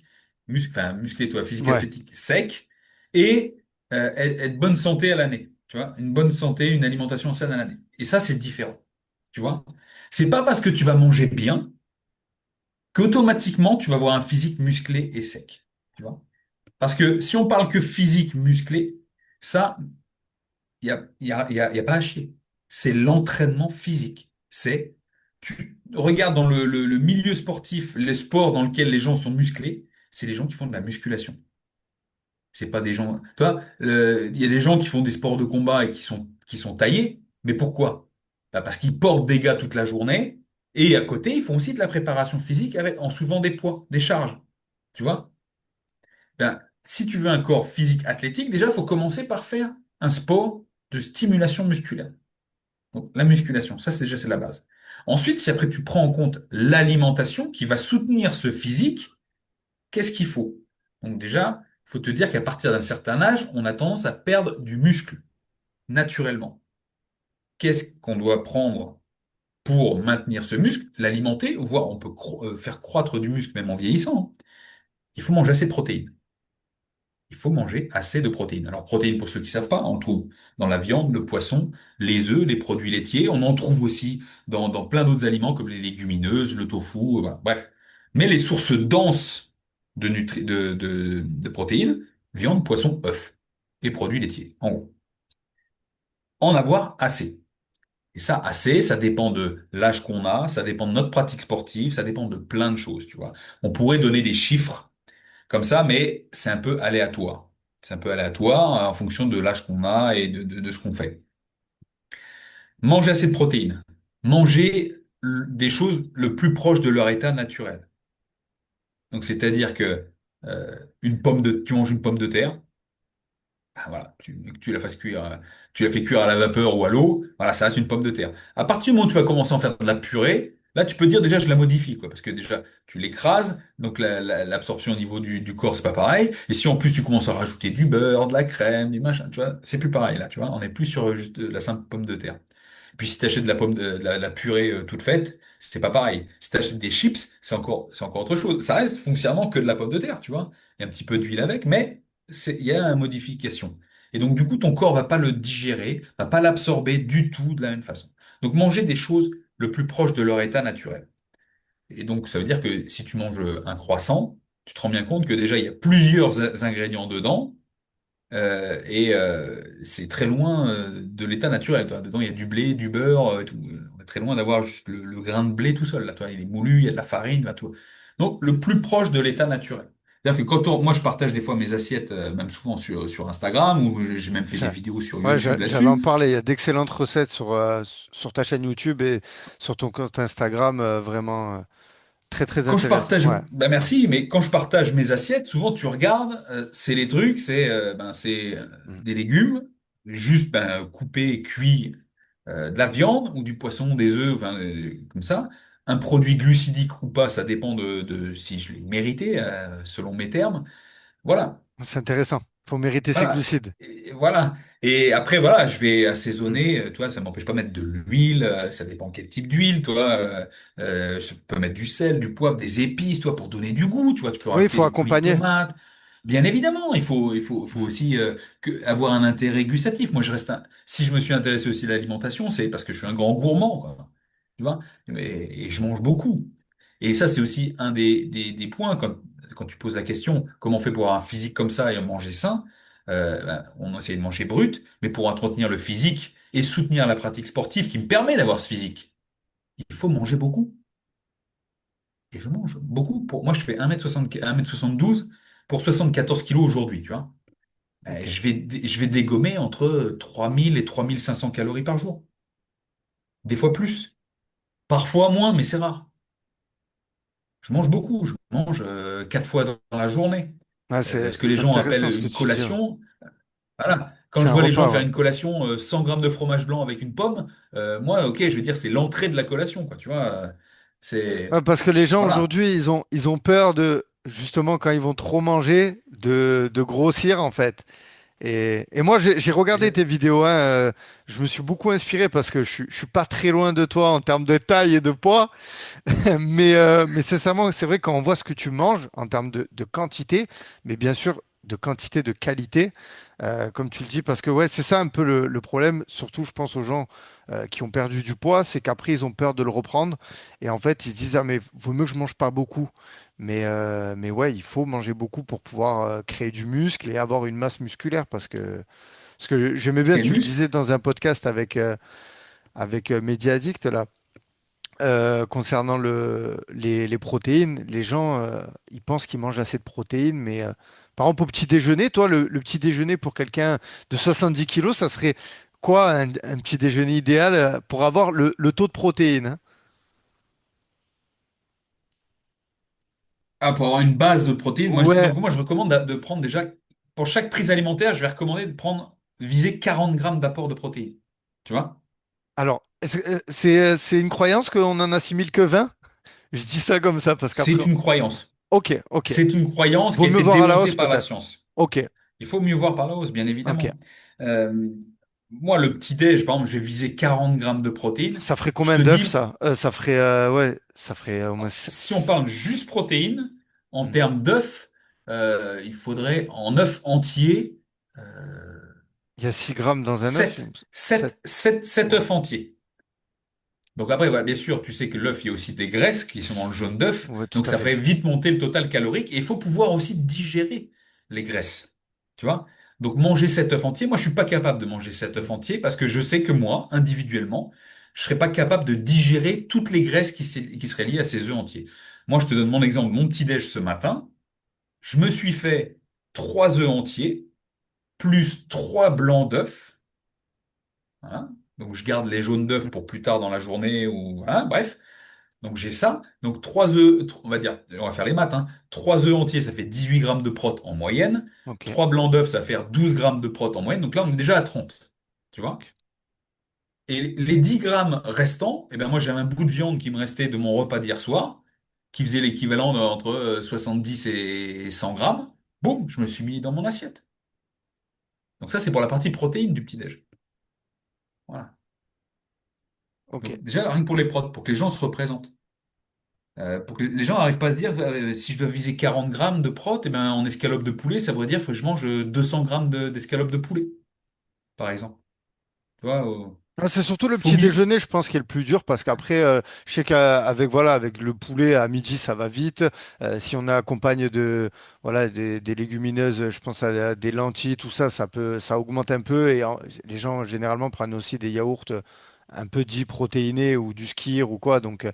enfin musclé, toi, physique Ouais. athlétique sec, et être bonne santé à l'année. Tu vois, une bonne santé, une alimentation saine à l'année. Et ça, c'est différent. Tu vois, c'est pas parce que tu vas manger bien qu'automatiquement tu vas avoir un physique musclé et sec. Tu vois, parce que si on parle que physique musclé, ça, il y a pas à chier. C'est l'entraînement physique. Tu regardes dans le milieu sportif, les sports dans lesquels les gens sont musclés, c'est les gens qui font de la musculation. C'est pas des gens. Tu vois, il y a des gens qui font des sports de combat et qui sont taillés. Mais pourquoi? Bah, parce qu'ils portent des gars toute la journée et à côté, ils font aussi de la préparation physique en soulevant des poids, des charges. Tu vois? Ben, si tu veux un corps physique athlétique, déjà, il faut commencer par faire un sport de stimulation musculaire. Donc, la musculation, ça, c'est la base. Ensuite, si après tu prends en compte l'alimentation qui va soutenir ce physique, qu'est-ce qu'il faut? Donc déjà, il faut te dire qu'à partir d'un certain âge, on a tendance à perdre du muscle, naturellement. Qu'est-ce qu'on doit prendre pour maintenir ce muscle? L'alimenter, voire on peut faire croître du muscle même en vieillissant, hein. Il faut manger assez de protéines. Il faut manger assez de protéines. Alors, protéines, pour ceux qui ne savent pas, on le trouve dans la viande, le poisson, les œufs, les produits laitiers. On en trouve aussi dans plein d'autres aliments comme les légumineuses, le tofu, voilà. Bref. Mais les sources denses de protéines, viande, poisson, œufs et produits laitiers, en gros. En avoir assez. Et ça, assez, ça dépend de l'âge qu'on a, ça dépend de notre pratique sportive, ça dépend de plein de choses, tu vois. On pourrait donner des chiffres comme ça, mais c'est un peu aléatoire. C'est un peu aléatoire en fonction de l'âge qu'on a et de ce qu'on fait. Manger assez de protéines. Manger des choses le plus proche de leur état naturel. Donc, c'est-à-dire que Tu manges une pomme de terre. Ah, voilà, que tu la fasses cuire, tu la fais cuire à la vapeur ou à l'eau, voilà, ça reste une pomme de terre. À partir du moment où tu vas commencer à en faire de la purée, là, tu peux dire déjà, je la modifie, quoi, parce que déjà, tu l'écrases, donc l'absorption au niveau du corps, c'est pas pareil. Et si en plus tu commences à rajouter du beurre, de la crème, du machin, tu vois, c'est plus pareil, là, tu vois, on n'est plus sur juste la simple pomme de terre. Puis si tu achètes de la pomme de la purée toute faite, c'est pas pareil. Si tu achètes des chips, c'est encore autre chose. Ça reste foncièrement que de la pomme de terre, tu vois. Il y a un petit peu d'huile avec, mais il y a une modification. Et donc du coup, ton corps va pas le digérer, va pas l'absorber du tout de la même façon. Donc manger des choses le plus proche de leur état naturel. Et donc ça veut dire que si tu manges un croissant, tu te rends bien compte que déjà il y a plusieurs ingrédients dedans c'est très loin de l'état naturel. Toi. Dedans, il y a du blé, du beurre, tout. On est très loin d'avoir juste le grain de blé tout seul. Là, toi, il est moulu, il y a de la farine, là, tout. Donc, le plus proche de l'état naturel. C'est-à-dire que moi, je partage des fois mes assiettes, même souvent sur Instagram, ou j'ai même fait des J'a- vidéos sur Ouais, YouTube j'allais en là-dessus. parler. Il y a d'excellentes recettes sur ta chaîne YouTube et sur ton compte Instagram, vraiment très très Quand je intéressant. partage, Ouais. bah merci, mais quand je partage mes assiettes, souvent tu regardes, c'est les trucs, c'est Mm. des légumes, juste coupés, cuits, de la viande ou du poisson, des œufs, enfin, comme ça. Un produit glucidique ou pas, ça dépend de si je l'ai mérité, selon mes termes. Voilà. C'est intéressant. Faut mériter ses Voilà. glucides. Voilà. Et après, voilà, je vais Mm. assaisonner. Toi, ça m'empêche pas de mettre de l'huile. Ça dépend quel type d'huile, toi. Je peux mettre du sel, du poivre, des épices, toi, pour donner du goût. Tu vois, tu peux Oui, il rajouter faut des coulis de accompagner. tomates. Bien évidemment, il faut aussi avoir un intérêt gustatif. Moi, si je me suis intéressé aussi à l'alimentation, c'est parce que je suis un grand gourmand, quoi. Tu vois, et je mange beaucoup. Et ça, c'est aussi un des points quand tu poses la question, comment on fait pour avoir un physique comme ça et manger sain? On essaie de manger brut, mais pour entretenir le physique et soutenir la pratique sportive qui me permet d'avoir ce physique, il faut manger beaucoup. Et je mange beaucoup. Moi, je fais 1m60, 1m72 pour 74 kilos aujourd'hui, tu vois. Ok. Je vais dégommer entre 3000 et 3500 calories par jour. Des fois plus. Parfois moins, mais c'est rare. Je mange beaucoup. Je mange 4 fois dans la journée. Ouais, Ce que les c'est gens appellent intéressant ce que une tu dis. Ouais. collation. Voilà. Quand C'est je un vois les gens repas, faire ouais. une collation 100 grammes de fromage blanc avec une pomme, moi, ok, je vais dire c'est l'entrée de la collation, quoi. Tu vois, c'est Ouais, parce que les gens voilà. aujourd'hui, ils ont peur de, justement, quand ils vont trop manger, de grossir, en fait. Et moi, j'ai regardé tes vidéos, hein, je me suis beaucoup inspiré parce que je suis pas très loin de toi en termes de taille et de poids. Mais sincèrement, c'est vrai quand on voit ce que tu manges en termes de quantité, mais bien sûr de quantité, de qualité, comme tu le dis, parce que ouais, c'est ça un peu le problème, surtout je pense aux gens qui ont perdu du poids, c'est qu'après ils ont peur de le reprendre et en fait ils se disent ah mais vaut mieux que je mange pas beaucoup. Mais ouais, il faut manger beaucoup pour pouvoir créer du muscle et avoir une masse musculaire parce que j'aimais bien, Quel tu le muscle? disais dans un podcast avec Mediaddict là concernant les protéines, les gens, ils pensent qu'ils mangent assez de protéines, mais par exemple, au petit déjeuner, toi, le petit déjeuner pour quelqu'un de 70 kilos, ça serait quoi un petit déjeuner idéal pour avoir le taux de protéines, hein? Ah, pour avoir une base de protéines, Ouais, donc moi je recommande de prendre déjà, pour chaque prise alimentaire, je vais recommander viser 40 grammes d'apport de protéines. Tu vois? alors, c'est une croyance qu'on en assimile que 20. Je dis ça comme ça parce qu'après, C'est une croyance. ok, ok. C'est une croyance qui Vaut a mieux été voir à la démontée hausse par la peut-être. science. Ok, Il faut mieux voir par la hausse, bien ok. évidemment. Euh, Moi, le petit-déj, par exemple, je vais viser 40 grammes de protéines. Ça ferait Je combien te d'œufs dis, ça? Ça ferait, ouais, ça ferait au moins. si on parle juste protéines, en Hmm. termes d'œufs, il faudrait en œufs entiers Il y a 6 grammes dans un œuf. 7, 7. 7, 7, 7 Ouais. œufs entiers. Donc après, voilà, bien sûr, tu sais que l'œuf, il y a aussi des graisses qui sont dans le jaune d'œuf, Ouais, tout donc à ça fait. ferait vite monter le total calorique, et il faut pouvoir aussi digérer les graisses. Tu vois? Donc manger 7 œufs entiers, moi je suis pas capable de manger 7 œufs entiers parce que je sais que moi, individuellement, je serais pas capable de digérer toutes les graisses qui seraient liées à ces œufs entiers. Moi, je te donne mon exemple, mon petit-déj ce matin, je me suis fait 3 œufs entiers, plus 3 blancs d'œufs. Voilà. Donc je garde les jaunes d'œufs pour plus tard dans la journée ou voilà, bref. Donc j'ai ça. Donc 3 œufs, on va dire, on va faire les maths, hein. 3 œufs entiers, ça fait 18 grammes de prot en moyenne. Ok. 3 blancs d'œufs, ça va faire 12 grammes de prot en moyenne. Donc là, on est déjà à 30. Tu vois? Ok. Et les 10 grammes restants, eh ben moi j'avais un bout de viande qui me restait de mon repas d'hier soir, qui faisait l'équivalent entre 70 et 100 grammes. Boum, je me suis mis dans mon assiette. Donc ça, c'est pour la partie protéine du petit-déj. Voilà. Ok. Donc déjà, rien que pour les protes, pour que les gens se représentent. Pour que les gens n'arrivent pas à se dire, si je dois viser 40 grammes de prot, eh ben, en escalope de poulet, ça voudrait dire que je mange 200 grammes d'escalope de poulet, par exemple. Tu vois, Ah, c'est surtout le faut petit viser. déjeuner, je pense, qui est le plus dur parce qu'après, je sais qu'avec voilà, avec le poulet à midi, ça va vite. Si on accompagne de voilà des légumineuses, je pense à des lentilles, tout ça, ça augmente un peu et les gens généralement prennent aussi des yaourts un peu dits protéinés ou du skyr ou quoi. Donc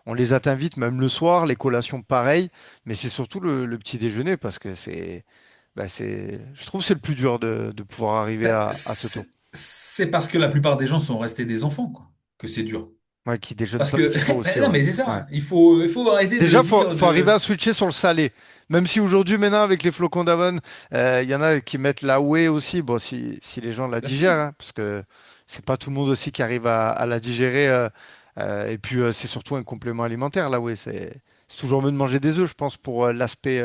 on les atteint vite, même le soir, les collations pareil. Mais c'est surtout le petit déjeuner parce que je trouve que c'est le plus dur de pouvoir arriver Ben, à ce taux. c'est parce que la plupart des gens sont restés des enfants, quoi, que c'est dur. Ouais, qui déjeune Parce pas ce que, qu'il faut aussi, non, ouais. mais c'est Ouais. ça, il faut arrêter de Déjà, se dire faut arriver à de. switcher sur le salé. Même si aujourd'hui, maintenant, avec les flocons d'avoine, il y en a qui mettent la whey aussi. Bon, si les gens la Bien sûr. digèrent, hein, parce que c'est pas tout le monde aussi qui arrive à la digérer. Et puis, c'est surtout un complément alimentaire, la whey. C'est toujours mieux de manger des œufs, je pense, pour l'aspect.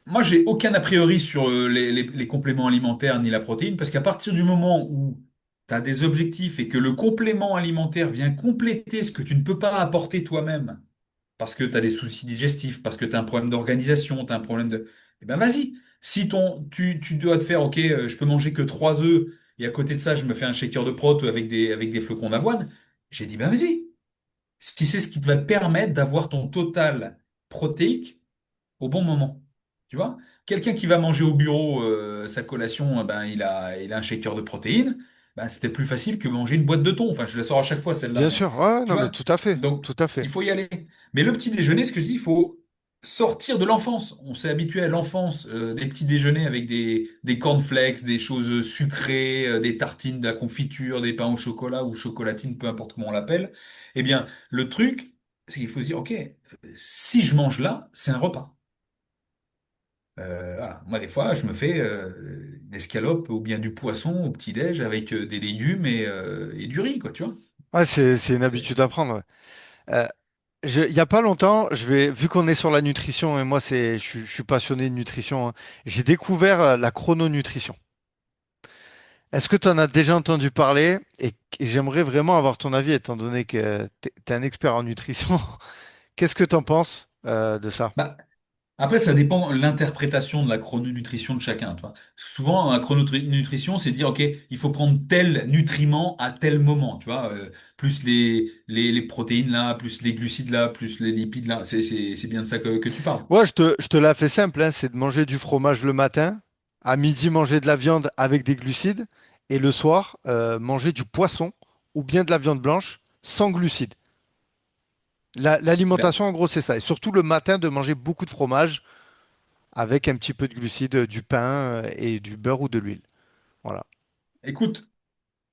Moi, j'ai aucun a priori sur les compléments alimentaires ni la protéine, parce qu'à partir du moment où tu as des objectifs et que le complément alimentaire vient compléter ce que tu ne peux pas apporter toi-même, parce que tu as des soucis digestifs, parce que tu as un problème d'organisation, tu as un problème de. Eh ben vas-y. Si tu dois te faire, ok, je peux manger que 3 œufs, et à côté de ça, je me fais un shaker de prot avec des flocons d'avoine, j'ai dit, ben vas-y. Si c'est ce qui te va te permettre d'avoir ton total protéique au bon moment. Tu vois? Quelqu'un qui va manger au bureau sa collation, ben, il a un shaker de protéines, ben, c'était plus facile que manger une boîte de thon. Enfin, je la sors à chaque fois, celle-là, Bien mais sûr, ouais, tu non, mais vois? tout à fait, Donc, tout à fait. il faut y aller. Mais le petit déjeuner, ce que je dis, il faut sortir de l'enfance. On s'est habitué à l'enfance, des petits déjeuners avec des cornflakes, des choses sucrées, des tartines, de la confiture, des pains au chocolat ou chocolatine, peu importe comment on l'appelle. Eh bien, le truc, c'est qu'il faut se dire, OK, si je mange là, c'est un repas. Voilà. Moi, des fois, je me fais une escalope ou bien du poisson au petit-déj avec des légumes et du riz, quoi, tu vois. Ouais, c'est une C'est- habitude à prendre. Ouais. Il y a pas longtemps, vu qu'on est sur la nutrition et moi, je suis passionné de nutrition, hein, j'ai découvert la chrononutrition. Est-ce que tu en as déjà entendu parler? Et j'aimerais vraiment avoir ton avis, étant donné que tu es un expert en nutrition. Qu'est-ce que tu en penses de ça? Bah, après, ça dépend de l'interprétation de la chrononutrition de chacun, tu vois. Parce que souvent, la chrononutrition, c'est dire, OK, il faut prendre tel nutriment à tel moment, tu vois. Plus les protéines là, plus les glucides là, plus les lipides là. C'est bien de ça que tu parles. Ouais, je te la fais simple, hein, c'est de manger du fromage le matin, à midi manger de la viande avec des glucides, et le soir manger du poisson ou bien de la viande blanche sans glucides. Ben, L'alimentation, en gros, c'est ça. Et surtout le matin, de manger beaucoup de fromage avec un petit peu de glucides, du pain et du beurre ou de l'huile. Voilà. écoute,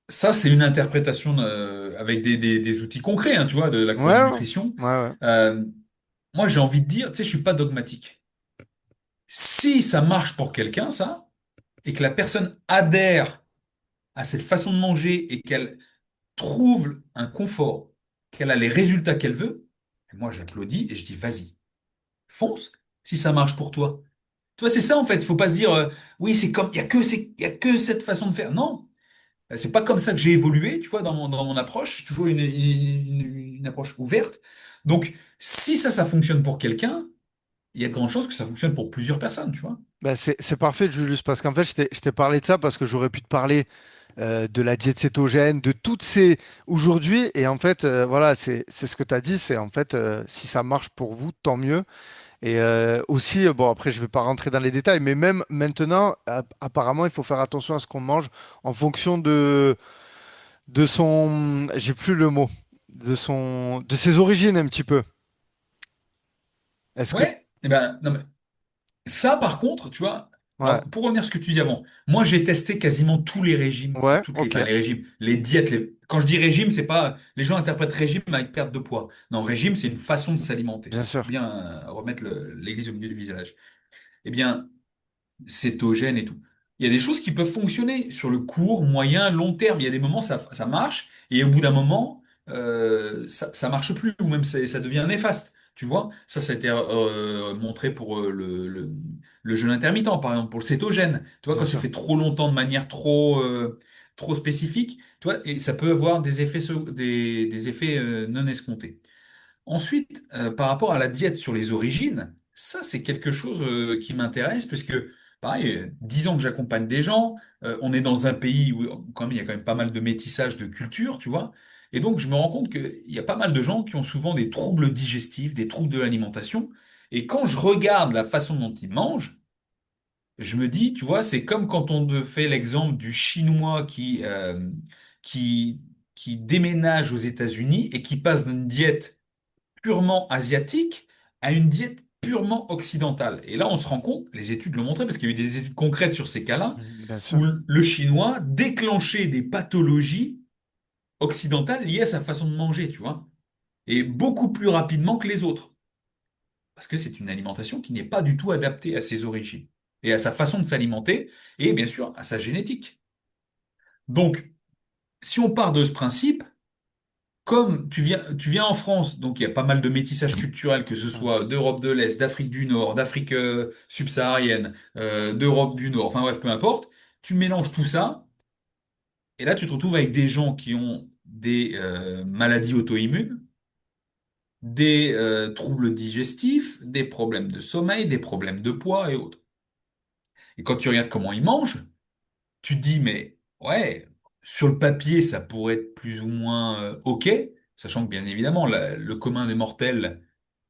ça, c'est une interprétation avec des outils concrets, hein, tu vois, de la Ouais, ouais, chrononutrition. ouais, ouais. Euh, Moi, j'ai envie de dire, tu sais, je suis pas dogmatique. Si ça marche pour quelqu'un, ça, et que la personne adhère à cette façon de manger et qu'elle trouve un confort, qu'elle a les résultats qu'elle veut, moi, j'applaudis et je dis, vas-y, fonce, si ça marche pour toi. Tu vois, c'est ça, en fait. Il faut pas se dire, oui, c'est comme, il y a que cette façon de faire. Non. C'est pas comme ça que j'ai évolué, tu vois, dans mon approche. J'ai toujours une approche ouverte. Donc, si ça fonctionne pour quelqu'un, il y a de grandes chances que ça fonctionne pour plusieurs personnes, tu vois. Bah, c'est parfait, Julius, parce qu'en fait, je t'ai parlé de ça parce que j'aurais pu te parler de la diète cétogène, de toutes ces aujourd'hui. Et en fait, voilà, c'est ce que tu as dit. C'est en fait, si ça marche pour vous, tant mieux. Et aussi, bon, après, je vais pas rentrer dans les détails, mais même maintenant, apparemment, il faut faire attention à ce qu'on mange en fonction de son, j'ai plus le mot, de ses origines un petit peu. Est-ce que, Ouais, et ben, non, mais ça, par contre, tu vois, Ouais, Alors, pour revenir à ce que tu dis avant, moi, j'ai testé quasiment tous les régimes, ouais, toutes les, ok, enfin, les régimes, les diètes. Quand je dis régime, c'est pas, les gens interprètent régime avec perte de poids. Non, régime, c'est une façon de s'alimenter. bien Il faut sûr. bien remettre l'église au milieu du village. Eh bien, cétogène et tout. Il y a des choses qui peuvent fonctionner sur le court, moyen, long terme. Il y a des moments, ça marche, et au bout d'un moment, ça marche plus, ou même ça devient néfaste. Tu vois, ça a été montré pour le jeûne intermittent, par exemple, pour le cétogène. Tu vois, Bien quand c'est sûr. fait trop longtemps de manière trop spécifique, tu vois, et ça peut avoir des effets non escomptés. Ensuite, par rapport à la diète sur les origines, ça c'est quelque chose qui m'intéresse parce que, pareil, 10 ans que j'accompagne des gens, on est dans un pays où quand même, il y a quand même pas mal de métissage de culture, tu vois. Et donc je me rends compte qu'il y a pas mal de gens qui ont souvent des troubles digestifs, des troubles de l'alimentation. Et quand je regarde la façon dont ils mangent, je me dis, tu vois, c'est comme quand on te fait l'exemple du Chinois qui, qui déménage aux États-Unis et qui passe d'une diète purement asiatique à une diète purement occidentale. Et là, on se rend compte, les études l'ont montré, parce qu'il y a eu des études concrètes sur ces cas-là, Bien sûr. où le chinois déclenchait des pathologies occidentales liées à sa façon de manger, tu vois, et beaucoup plus rapidement que les autres, parce que c'est une alimentation qui n'est pas du tout adaptée à ses origines, et à sa façon de s'alimenter, et bien sûr à sa génétique. Donc, si on part de ce principe, comme tu viens en France, donc il y a pas mal de métissage culturel, que ce Mm. soit d'Europe de l'Est, d'Afrique du Nord, d'Afrique subsaharienne, d'Europe du Nord, enfin bref, peu importe, tu mélanges tout ça, et là tu te retrouves avec des gens qui ont des maladies auto-immunes, des troubles digestifs, des problèmes de sommeil, des problèmes de poids et autres. Et quand tu regardes comment ils mangent, tu te dis, mais ouais, sur le papier, ça pourrait être plus ou moins OK, sachant que bien évidemment, le commun des mortels,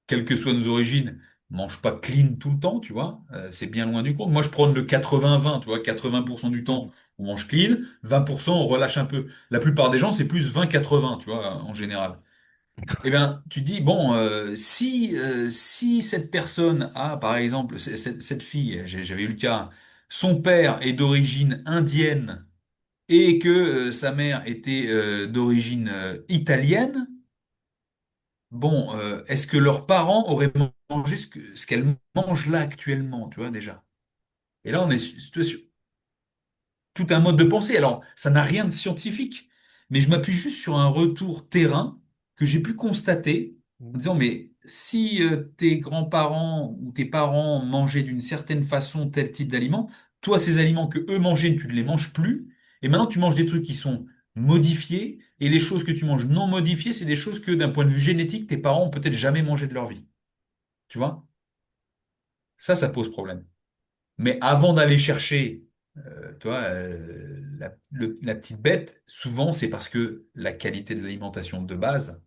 quelles que soient nos origines, mange pas clean tout le temps, tu vois. C'est bien loin du compte. Moi, je prends le 80-20, tu vois. 80% du temps, Mm. on mange clean, 20%, on relâche un peu. La plupart des gens, c'est plus 20-80, tu vois, en général. Eh bien, tu dis, bon, si cette personne a, par exemple, cette fille, j'avais eu le cas, son père est d'origine indienne et que sa mère était d'origine italienne, bon, est-ce que leurs parents auraient mangé ce qu'elles mangent là actuellement, tu vois, déjà? Et là, on est tout un mode de pensée. Alors, ça n'a rien de scientifique, mais je m'appuie juste sur un retour terrain que j'ai pu constater en disant, mais si tes grands-parents ou tes parents mangeaient d'une certaine façon tel type d'aliment, toi, ces aliments que eux mangeaient, tu ne les manges plus, et maintenant tu manges des trucs qui sont modifiés, et les choses que tu manges non modifiées, c'est des choses que d'un point de vue génétique, tes parents ont peut-être jamais mangé de leur vie. Tu vois? Ça pose problème. Mais avant d'aller chercher, tu vois, la petite bête, souvent c'est parce que la qualité de l'alimentation de base,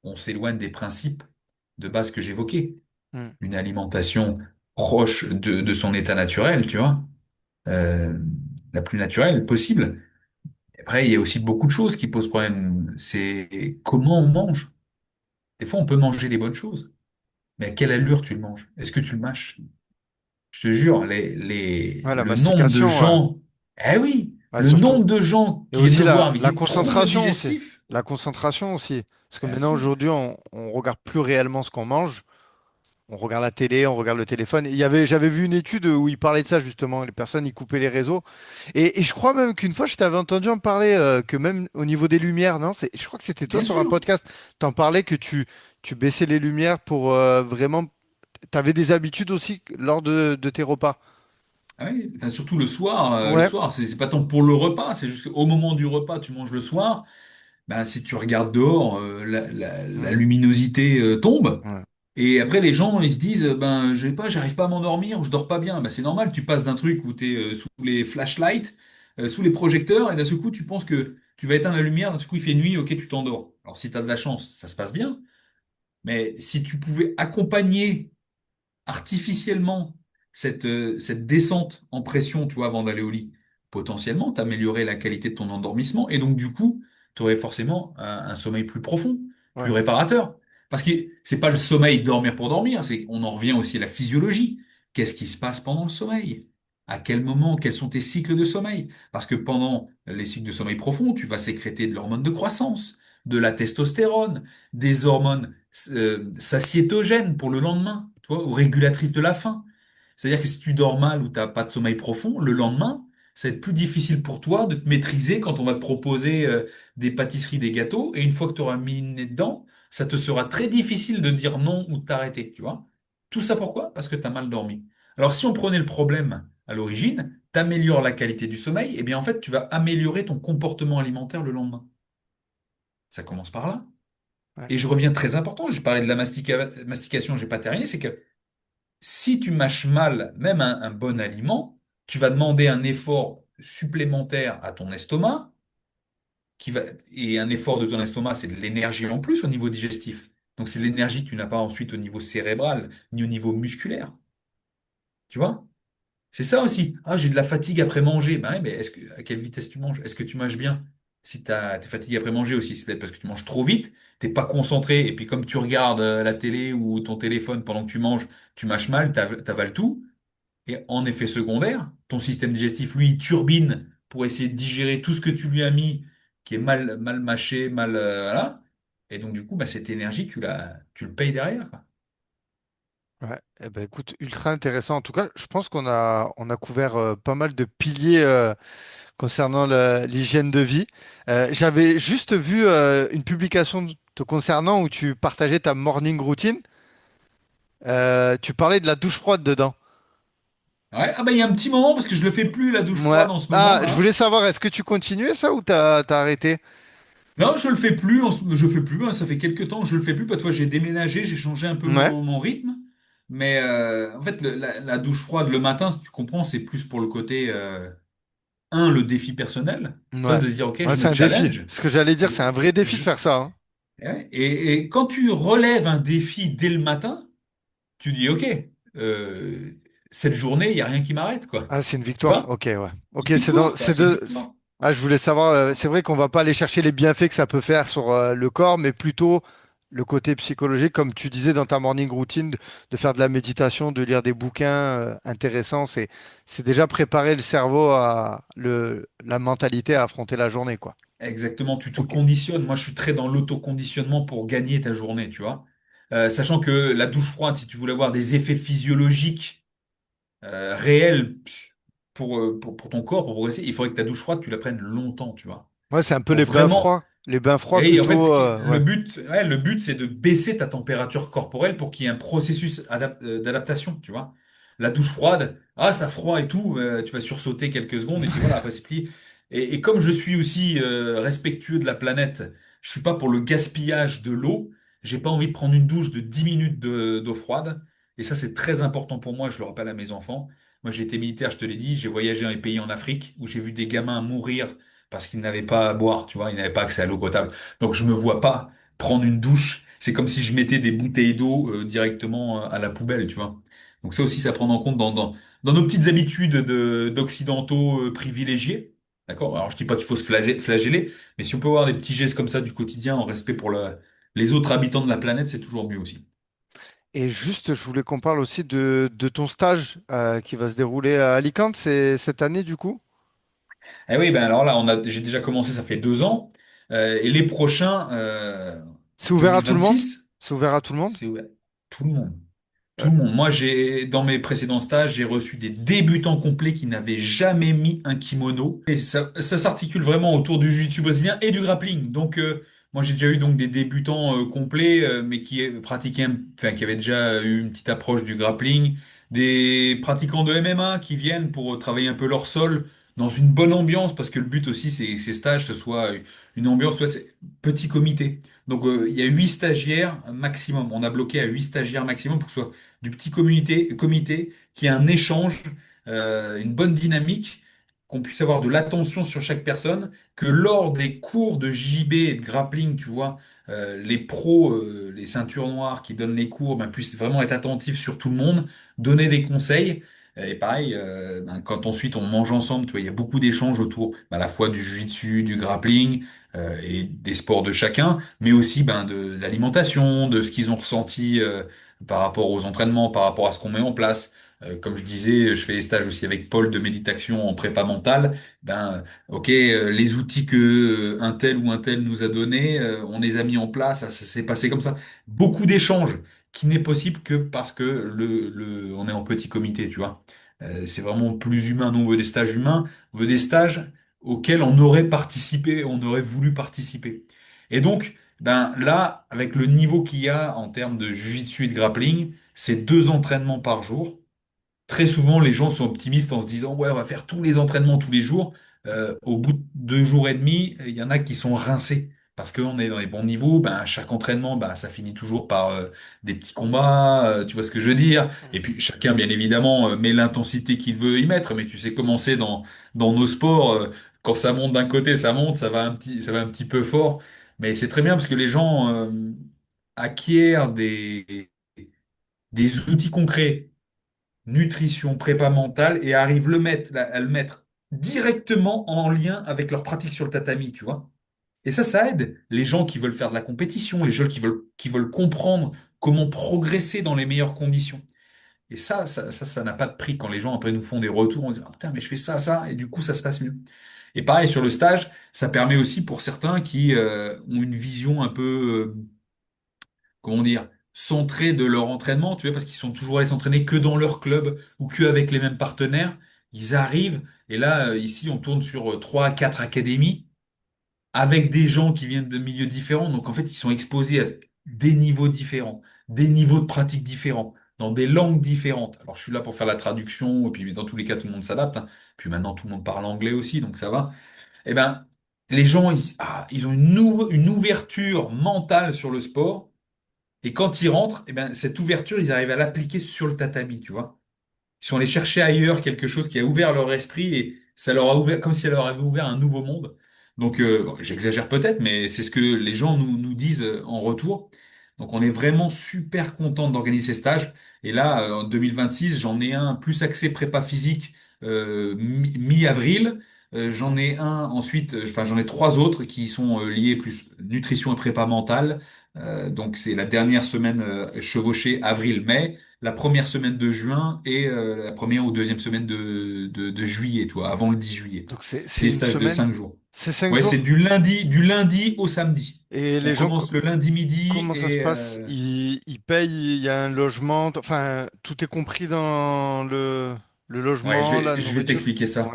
on s'éloigne des principes de base que j'évoquais. Mm. Une alimentation proche de son état naturel, tu vois, euh, la plus naturelle possible. Après, il y a aussi beaucoup de choses qui posent problème. C'est comment on mange. Des fois, on peut manger des bonnes choses, mais à quelle allure tu le manges? Est-ce que tu le mâches? Je te jure, Ouais, la le nombre de mastication, ouais. gens, eh oui, Ouais, le surtout. nombre de gens Et qui viennent aussi me voir avec la des troubles concentration aussi. digestifs. La concentration aussi. Parce que Bien maintenant, sûr. aujourd'hui, on regarde plus réellement ce qu'on mange. On regarde la télé, on regarde le téléphone. J'avais vu une étude où il parlait de ça justement. Les personnes, ils coupaient les réseaux. Et je crois même qu'une fois, je t'avais entendu en parler que même au niveau des lumières, non? Je crois que c'était toi Bien sur un sûr. podcast. T'en parlais que tu baissais les lumières pour vraiment. T'avais des habitudes aussi lors de tes repas. Ah oui, enfin, surtout le Ouais, soir, c'est pas tant pour le repas, c'est juste qu'au moment du repas, tu manges le soir, ben, si tu regardes dehors, la mm, luminosité tombe. ouais, Et après, les gens, ils se disent, ben, je sais pas, j'arrive pas à m'endormir, je dors pas bien. Ben, c'est normal, tu passes d'un truc où tu es sous les flashlights, sous les projecteurs, et d'un seul coup, tu penses que tu vas éteindre la lumière, d'un seul coup, il fait nuit, ok, tu t'endors. Alors, si tu as de la chance, ça se passe bien. Mais si tu pouvais accompagner artificiellement cette descente en pression, tu vois, avant d'aller au lit, potentiellement, t'améliorer la qualité de ton endormissement et donc, du coup, tu aurais forcément un sommeil plus profond, plus ouais. réparateur. Parce que c'est pas le sommeil dormir pour dormir, c'est on en revient aussi à la physiologie. Qu'est-ce qui se passe pendant le sommeil? À quel moment, quels sont tes cycles de sommeil? Parce que pendant les cycles de sommeil profond, tu vas sécréter de l'hormone de croissance, de la testostérone, des hormones satiétogènes pour le lendemain, tu vois, ou régulatrices de la faim. C'est-à-dire que si tu dors mal ou t'as pas de sommeil profond, le lendemain, ça va être plus difficile pour toi de te maîtriser quand on va te proposer des pâtisseries, des gâteaux, et une fois que tu auras mis le nez dedans, ça te sera très difficile de dire non ou de t'arrêter, tu vois. Tout ça pourquoi? Parce que tu as mal dormi. Alors si on prenait le problème à l'origine, t'améliores la qualité du sommeil, et bien en fait, tu vas améliorer ton comportement alimentaire le lendemain. Ça commence par là. Ouais. Et je reviens très important, j'ai parlé de la mastication, j'ai pas terminé, c'est que si tu mâches mal même un bon aliment, tu vas demander un effort supplémentaire à ton estomac, et un effort de ton estomac, c'est de l'énergie en plus au niveau digestif. Donc c'est de l'énergie que tu n'as pas ensuite au niveau cérébral, ni au niveau musculaire. Tu vois? C'est ça aussi. Ah, j'ai de la fatigue après manger. Ben ouais, mais à quelle vitesse tu manges? Est-ce que tu mâches bien? Si t'es fatigué après manger aussi, c'est peut-être parce que tu manges trop vite, t'es pas concentré, et puis comme tu regardes la télé ou ton téléphone pendant que tu manges, tu mâches mal, t'avales tout. Et en effet secondaire, ton système digestif, lui, il turbine pour essayer de digérer tout ce que tu lui as mis, qui est mal mâché, voilà. Et donc, du coup, bah, cette énergie, tu le payes derrière, quoi. Ouais. Eh ben, écoute, ultra intéressant. En tout cas, je pense qu'on a couvert pas mal de piliers concernant l'hygiène de vie. J'avais juste vu une publication te concernant où tu partageais ta morning routine. Tu parlais de la douche froide dedans. Ouais. Ah, bah, il y a un petit moment, parce que je le fais plus, la douche Ouais. froide, en ce moment, Ah, je là. voulais savoir, est-ce que tu continuais ça ou t'as arrêté? Non, je le fais plus, je fais plus, hein, ça fait quelques temps que je le fais plus, parce que toi, j'ai déménagé, j'ai changé un peu Ouais. mon rythme. Mais en fait, la douche froide le matin, si tu comprends, c'est plus pour le côté, le défi personnel. Tu vois, Ouais. de se dire, OK, Ouais, je c'est me un défi. challenge. Ce que j'allais dire, c'est un vrai défi de Je, faire ça, hein. Ouais. Et quand tu relèves un défi dès le matin, tu dis, OK, euh, cette journée, il n'y a rien qui m'arrête, quoi. Ah, c'est une Tu victoire. vois? Ok, ouais. Ok, Une c'est dans, victoire, quoi, c'est c'est une de. victoire. Ah, je voulais savoir. C'est vrai qu'on va pas aller chercher les bienfaits que ça peut faire sur le corps, mais plutôt le côté psychologique, comme tu disais dans ta morning routine, de faire de la méditation, de lire des bouquins intéressants. C'est déjà préparer le cerveau la mentalité à affronter la journée, quoi. Exactement, tu te Ok. conditionnes. Moi, je suis très dans l'autoconditionnement pour gagner ta journée, tu vois. Sachant que la douche froide, si tu voulais avoir des effets physiologiques réels pour ton corps, pour progresser, il faudrait que ta douche froide, tu la prennes longtemps, tu vois. Ouais, c'est un peu Pour les bains vraiment. froids. Les bains froids Et en fait, plutôt. le Ouais. but, ouais, le but, c'est de baisser ta température corporelle pour qu'il y ait un processus d'adaptation, tu vois. La douche froide, ah, ça froid et tout, tu vas sursauter quelques secondes et puis voilà, après c'est plié. Et comme je suis aussi respectueux de la planète, je suis pas pour le gaspillage de l'eau, j'ai pas envie de prendre une douche de 10 minutes d'eau froide. Et ça, c'est très important pour moi, je le rappelle à mes enfants. Moi, j'ai été militaire, je te l'ai dit, j'ai voyagé dans les pays en Afrique où j'ai vu des gamins mourir parce qu'ils n'avaient pas à boire, tu vois, ils n'avaient pas accès à l'eau potable. Donc je me vois pas prendre une douche. C'est comme si je mettais des bouteilles d'eau directement à la poubelle, tu vois. Donc ça aussi, ça prend en compte dans nos petites habitudes d'occidentaux privilégiés. D'accord? Alors je dis pas qu'il faut se flageller, mais si on peut avoir des petits gestes comme ça du quotidien en respect pour les autres habitants de la planète, c'est toujours mieux aussi. Et juste, je voulais qu'on parle aussi de ton stage qui va se dérouler à Alicante, c'est cette année du coup? Eh oui, ben alors là, j'ai déjà commencé, ça fait 2 ans, et les prochains, C'est ouvert à tout le monde? 2026, C'est ouvert à tout le monde? c'est ouvert. Tout le monde. Ouais. Tout le monde. Moi, dans mes précédents stages, j'ai reçu des débutants complets qui n'avaient jamais mis un kimono. Et ça s'articule vraiment autour du jiu-jitsu brésilien et du grappling. Donc, moi, j'ai déjà eu donc des débutants complets, mais qui pratiquaient, enfin, qui avaient déjà eu une petite approche du grappling. Des pratiquants de MMA qui viennent pour travailler un peu leur sol dans une bonne ambiance, parce que le but aussi, c'est que ces stages, ce soit une ambiance, soit c'est petit comité. Donc, il y a 8 stagiaires maximum. On a bloqué à 8 stagiaires maximum pour que ce soit du petit comité, qui a un échange, une bonne dynamique, qu'on puisse avoir de l'attention sur chaque personne, que lors des cours de JB et de grappling, tu vois, les pros, les ceintures noires qui donnent les cours, ben, puissent vraiment être attentifs sur tout le monde, donner des conseils. Et pareil, ben, quand ensuite on mange ensemble, tu vois, il y a beaucoup d'échanges autour ben, à la fois du jiu-jitsu, du grappling et des sports de chacun, mais aussi ben, de l'alimentation, de ce qu'ils ont ressenti par rapport aux entraînements, par rapport à ce qu'on met en place. Comme je disais, je fais des stages aussi avec Paul de méditation en prépa mentale. Ben, ok, les outils que un tel ou un tel nous a donnés, on les a mis en place, ça s'est passé comme ça. Beaucoup d'échanges qui n'est possible que parce que on est en petit comité, tu vois. C'est vraiment plus humain. Nous, on veut des stages humains, on veut des stages auxquels on aurait participé, on aurait voulu participer. Et donc, ben là, avec le niveau qu'il y a en termes de jiu-jitsu et de grappling, c'est 2 entraînements par jour. Très souvent, les gens sont optimistes en se disant, ouais, on va faire tous les entraînements tous les jours. Au bout de 2 jours et demi, il y en a qui sont rincés. Parce qu'on est dans les bons niveaux, ben, à chaque entraînement, ben, ça finit toujours par des petits combats, tu vois ce que je veux dire. Et puis chacun, bien évidemment, met l'intensité qu'il veut y mettre, mais tu sais comment c'est dans nos sports, quand ça monte d'un côté, ça monte, ça va un petit peu fort. Mais c'est très bien parce que les gens acquièrent des outils concrets nutrition, prépa mentale, et arrivent à le mettre directement en lien avec leur pratique sur le tatami, tu vois. Et ça aide les gens qui veulent faire de la compétition, les gens qui veulent comprendre comment progresser dans les meilleures conditions. Et ça n'a pas de prix. Quand les gens après nous font des retours, on dit, ah, putain, mais je fais ça, et du coup, ça se passe mieux. Et pareil, sur le stage, ça permet aussi pour certains qui ont une vision un peu comment dire, centrés de leur entraînement, tu vois, parce qu'ils sont toujours allés s'entraîner que dans leur club ou que avec les mêmes partenaires. Ils arrivent, et là, ici, on tourne sur 3 à 4 académies avec des gens qui viennent de milieux différents. Donc, en fait, ils sont exposés à des niveaux différents, des niveaux de pratique différents, dans des langues différentes. Alors, je suis là pour faire la traduction, et puis, mais dans tous les cas, tout le monde s'adapte, hein. Puis maintenant, tout le monde parle anglais aussi, donc ça va. Eh ben, les gens, ils ont une ouverture mentale sur le sport et quand ils rentrent, eh ben, cette ouverture, ils arrivent à l'appliquer sur le tatami, tu vois. Ils sont allés chercher ailleurs quelque chose qui a ouvert leur esprit et ça leur a ouvert, comme si ça leur avait ouvert un nouveau monde. Donc, bon, j'exagère peut-être, mais c'est ce que les gens nous disent en retour. Donc, on est vraiment super content d'organiser ces stages. Et là, en 2026, j'en ai un plus axé prépa physique mi-avril. J'en ai un ensuite, enfin, j'en ai 3 autres qui sont liés plus nutrition et prépa mentale. Donc, c'est la dernière semaine chevauchée avril-mai, la première semaine de juin et la première ou deuxième semaine de juillet, toi, avant le 10 juillet. Donc C'est c'est des une stages de semaine? 5 jours. C'est cinq Ouais, c'est jours? du lundi au samedi. Et On les gens, commence le lundi midi comment ça se et passe? Ils payent, il y a un logement, enfin, tout est compris dans le ouais, logement, la je vais nourriture? t'expliquer Ouais. ça.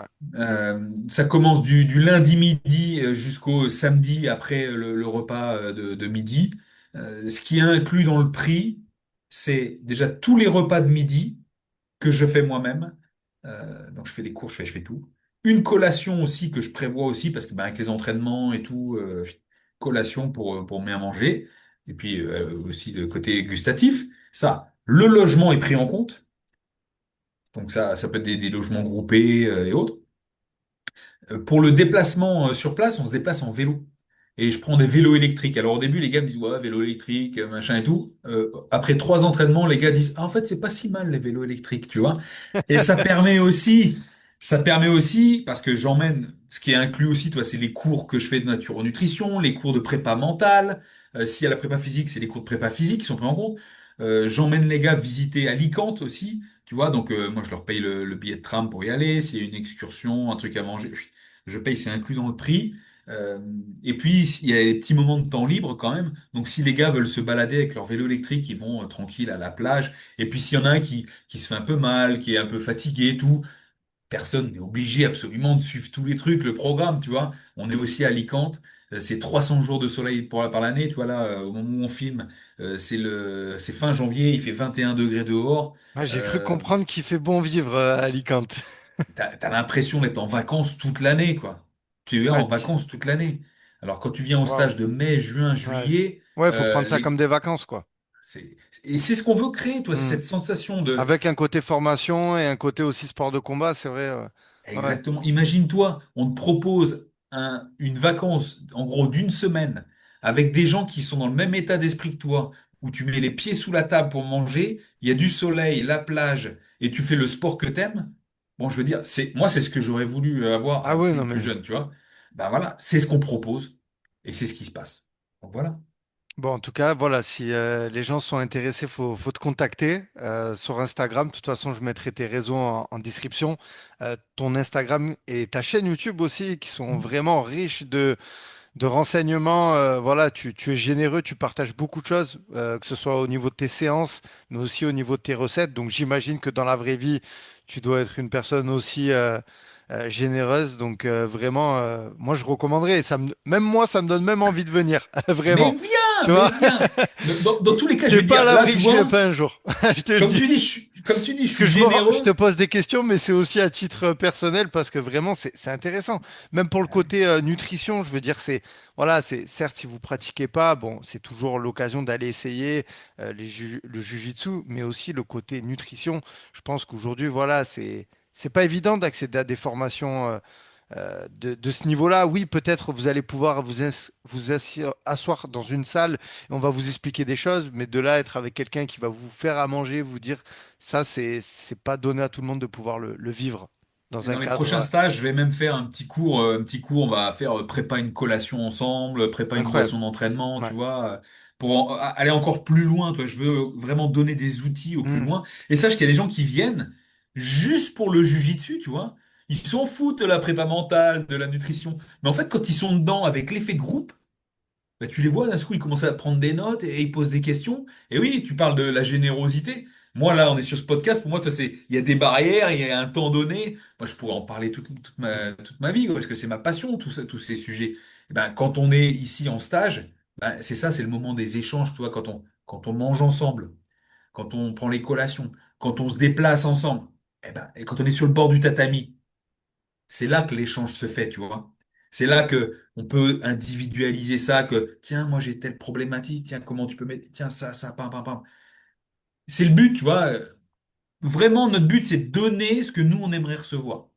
Ça commence du lundi midi jusqu'au samedi après le repas de midi. Ce qui est inclus dans le prix, c'est déjà tous les repas de midi que je fais moi-même. Donc je fais des courses, je fais tout. Une collation aussi que je prévois aussi parce que avec les entraînements et tout, collation pour bien manger. Et puis aussi le côté gustatif. Ça, le logement est pris en compte. Donc ça peut être des logements groupés et autres. Pour le déplacement sur place, on se déplace en vélo. Et je prends des vélos électriques. Alors au début, les gars me disent, ouais, vélo électrique, machin et tout. Après 3 entraînements, les gars disent, ah, en fait, c'est pas si mal les vélos électriques, tu vois. Et ça permet aussi, parce que j'emmène, ce qui est inclus aussi, toi, c'est les cours que je fais de nutrition, les cours de prépa mentale. S'il y a la prépa physique, c'est les cours de prépa physique qui sont pris en compte. J'emmène les gars visiter Alicante aussi, tu vois. Donc moi, je leur paye le billet de tram pour y aller. S'il y a une excursion, un truc à manger, je paye, c'est inclus dans le prix. Euh, et puis, il y a des petits moments de temps libre quand même. Donc, si les gars veulent se balader avec leur vélo électrique, ils vont tranquille à la plage. Et puis, s'il y en a un qui se fait un peu mal, qui est un peu fatigué et tout, personne n'est obligé absolument de suivre tous les trucs, le programme, tu vois. On est aussi à Alicante. C'est 300 jours de soleil par l'année, tu vois, là, au moment où on filme. C'est fin janvier, il fait 21 degrés dehors. Ah, j'ai cru Euh, comprendre qu'il fait bon vivre à Alicante. t'as l'impression d'être en vacances toute l'année, quoi. Tu es Ouais, en vacances toute l'année. Alors, quand tu viens au waouh. stage de mai, juin, Ouais, juillet, ouais, faut prendre ça comme des vacances, quoi. et c'est ce qu'on veut créer, toi, Hmm. cette sensation de, Avec un côté formation et un côté aussi sport de combat, c'est vrai. Ouais. exactement. Imagine-toi, on te propose une vacance, en gros, d'une semaine, avec des gens qui sont dans le même état d'esprit que toi, où tu mets les pieds sous la table pour manger, il y a du soleil, la plage, et tu fais le sport que t'aimes. Bon, je veux dire, moi, c'est ce que j'aurais voulu avoir Ah ouais, non plus mais jeune, tu vois. Ben voilà, c'est ce qu'on propose, et c'est ce qui se passe. Donc voilà. Bon, en tout cas, voilà, si les gens sont intéressés, faut te contacter sur Instagram. De toute façon, je mettrai tes réseaux en description. Ton Instagram et ta chaîne YouTube aussi, qui sont vraiment riches de renseignements. Voilà, tu es généreux, tu partages beaucoup de choses, que ce soit au niveau de tes séances, mais aussi au niveau de tes recettes. Donc, j'imagine que dans la vraie vie, tu dois être une personne aussi généreuse. Donc, vraiment, moi, je recommanderais. Même moi, ça me donne même envie de venir, Mais vraiment. Tu viens, mais vois, viens. Dans tous les cas, je t'es vais te pas à dire, là, l'abri tu que je viens vois, pas un jour. Je te le dis. comme tu dis, je Parce que suis je te généreux. pose des questions, mais c'est aussi à titre personnel parce que vraiment c'est intéressant. Même pour le côté nutrition, je veux dire, voilà, c'est certes si vous pratiquez pas, bon, c'est toujours l'occasion d'aller essayer le jujitsu, mais aussi le côté nutrition. Je pense qu'aujourd'hui, voilà, c'est pas évident d'accéder à des formations de ce niveau-là. Oui, peut-être vous allez pouvoir asseoir dans une salle et on va vous expliquer des choses, mais de là être avec quelqu'un qui va vous faire à manger, vous dire ça, c'est pas donné à tout le monde de pouvoir le vivre Et dans un dans les cadre prochains stages, je vais même faire un petit cours, on va faire prépa une collation ensemble, prépa une incroyable. boisson d'entraînement, tu Ouais. vois, pour aller encore plus loin, tu vois, je veux vraiment donner des outils au plus Hmm. loin. Et sache qu'il y a des gens qui viennent juste pour le jujitsu, tu vois. Ils s'en foutent de la prépa mentale, de la nutrition. Mais en fait, quand ils sont dedans avec l'effet groupe, bah, tu les vois, d'un coup, ils commencent à prendre des notes et ils posent des questions. Et oui, tu parles de la générosité. Moi, là, on est sur ce podcast. Pour moi, ça, il y a des barrières, il y a un temps donné. Moi, je pourrais en parler toute ma vie, quoi, parce que c'est ma passion, tous ces sujets. Et ben, quand on est ici en stage, ben, c'est ça, c'est le moment des échanges, tu vois, quand on mange ensemble, quand on prend les collations, quand on se déplace ensemble, et quand on est sur le bord du tatami. C'est là que l'échange se fait, tu vois. C'est là que on peut individualiser ça, que tiens, moi j'ai telle problématique, tiens, comment tu peux mettre, tiens, ça, pam, pam, pam. C'est le but, tu vois. Vraiment, notre but, c'est de donner ce que nous, on aimerait recevoir.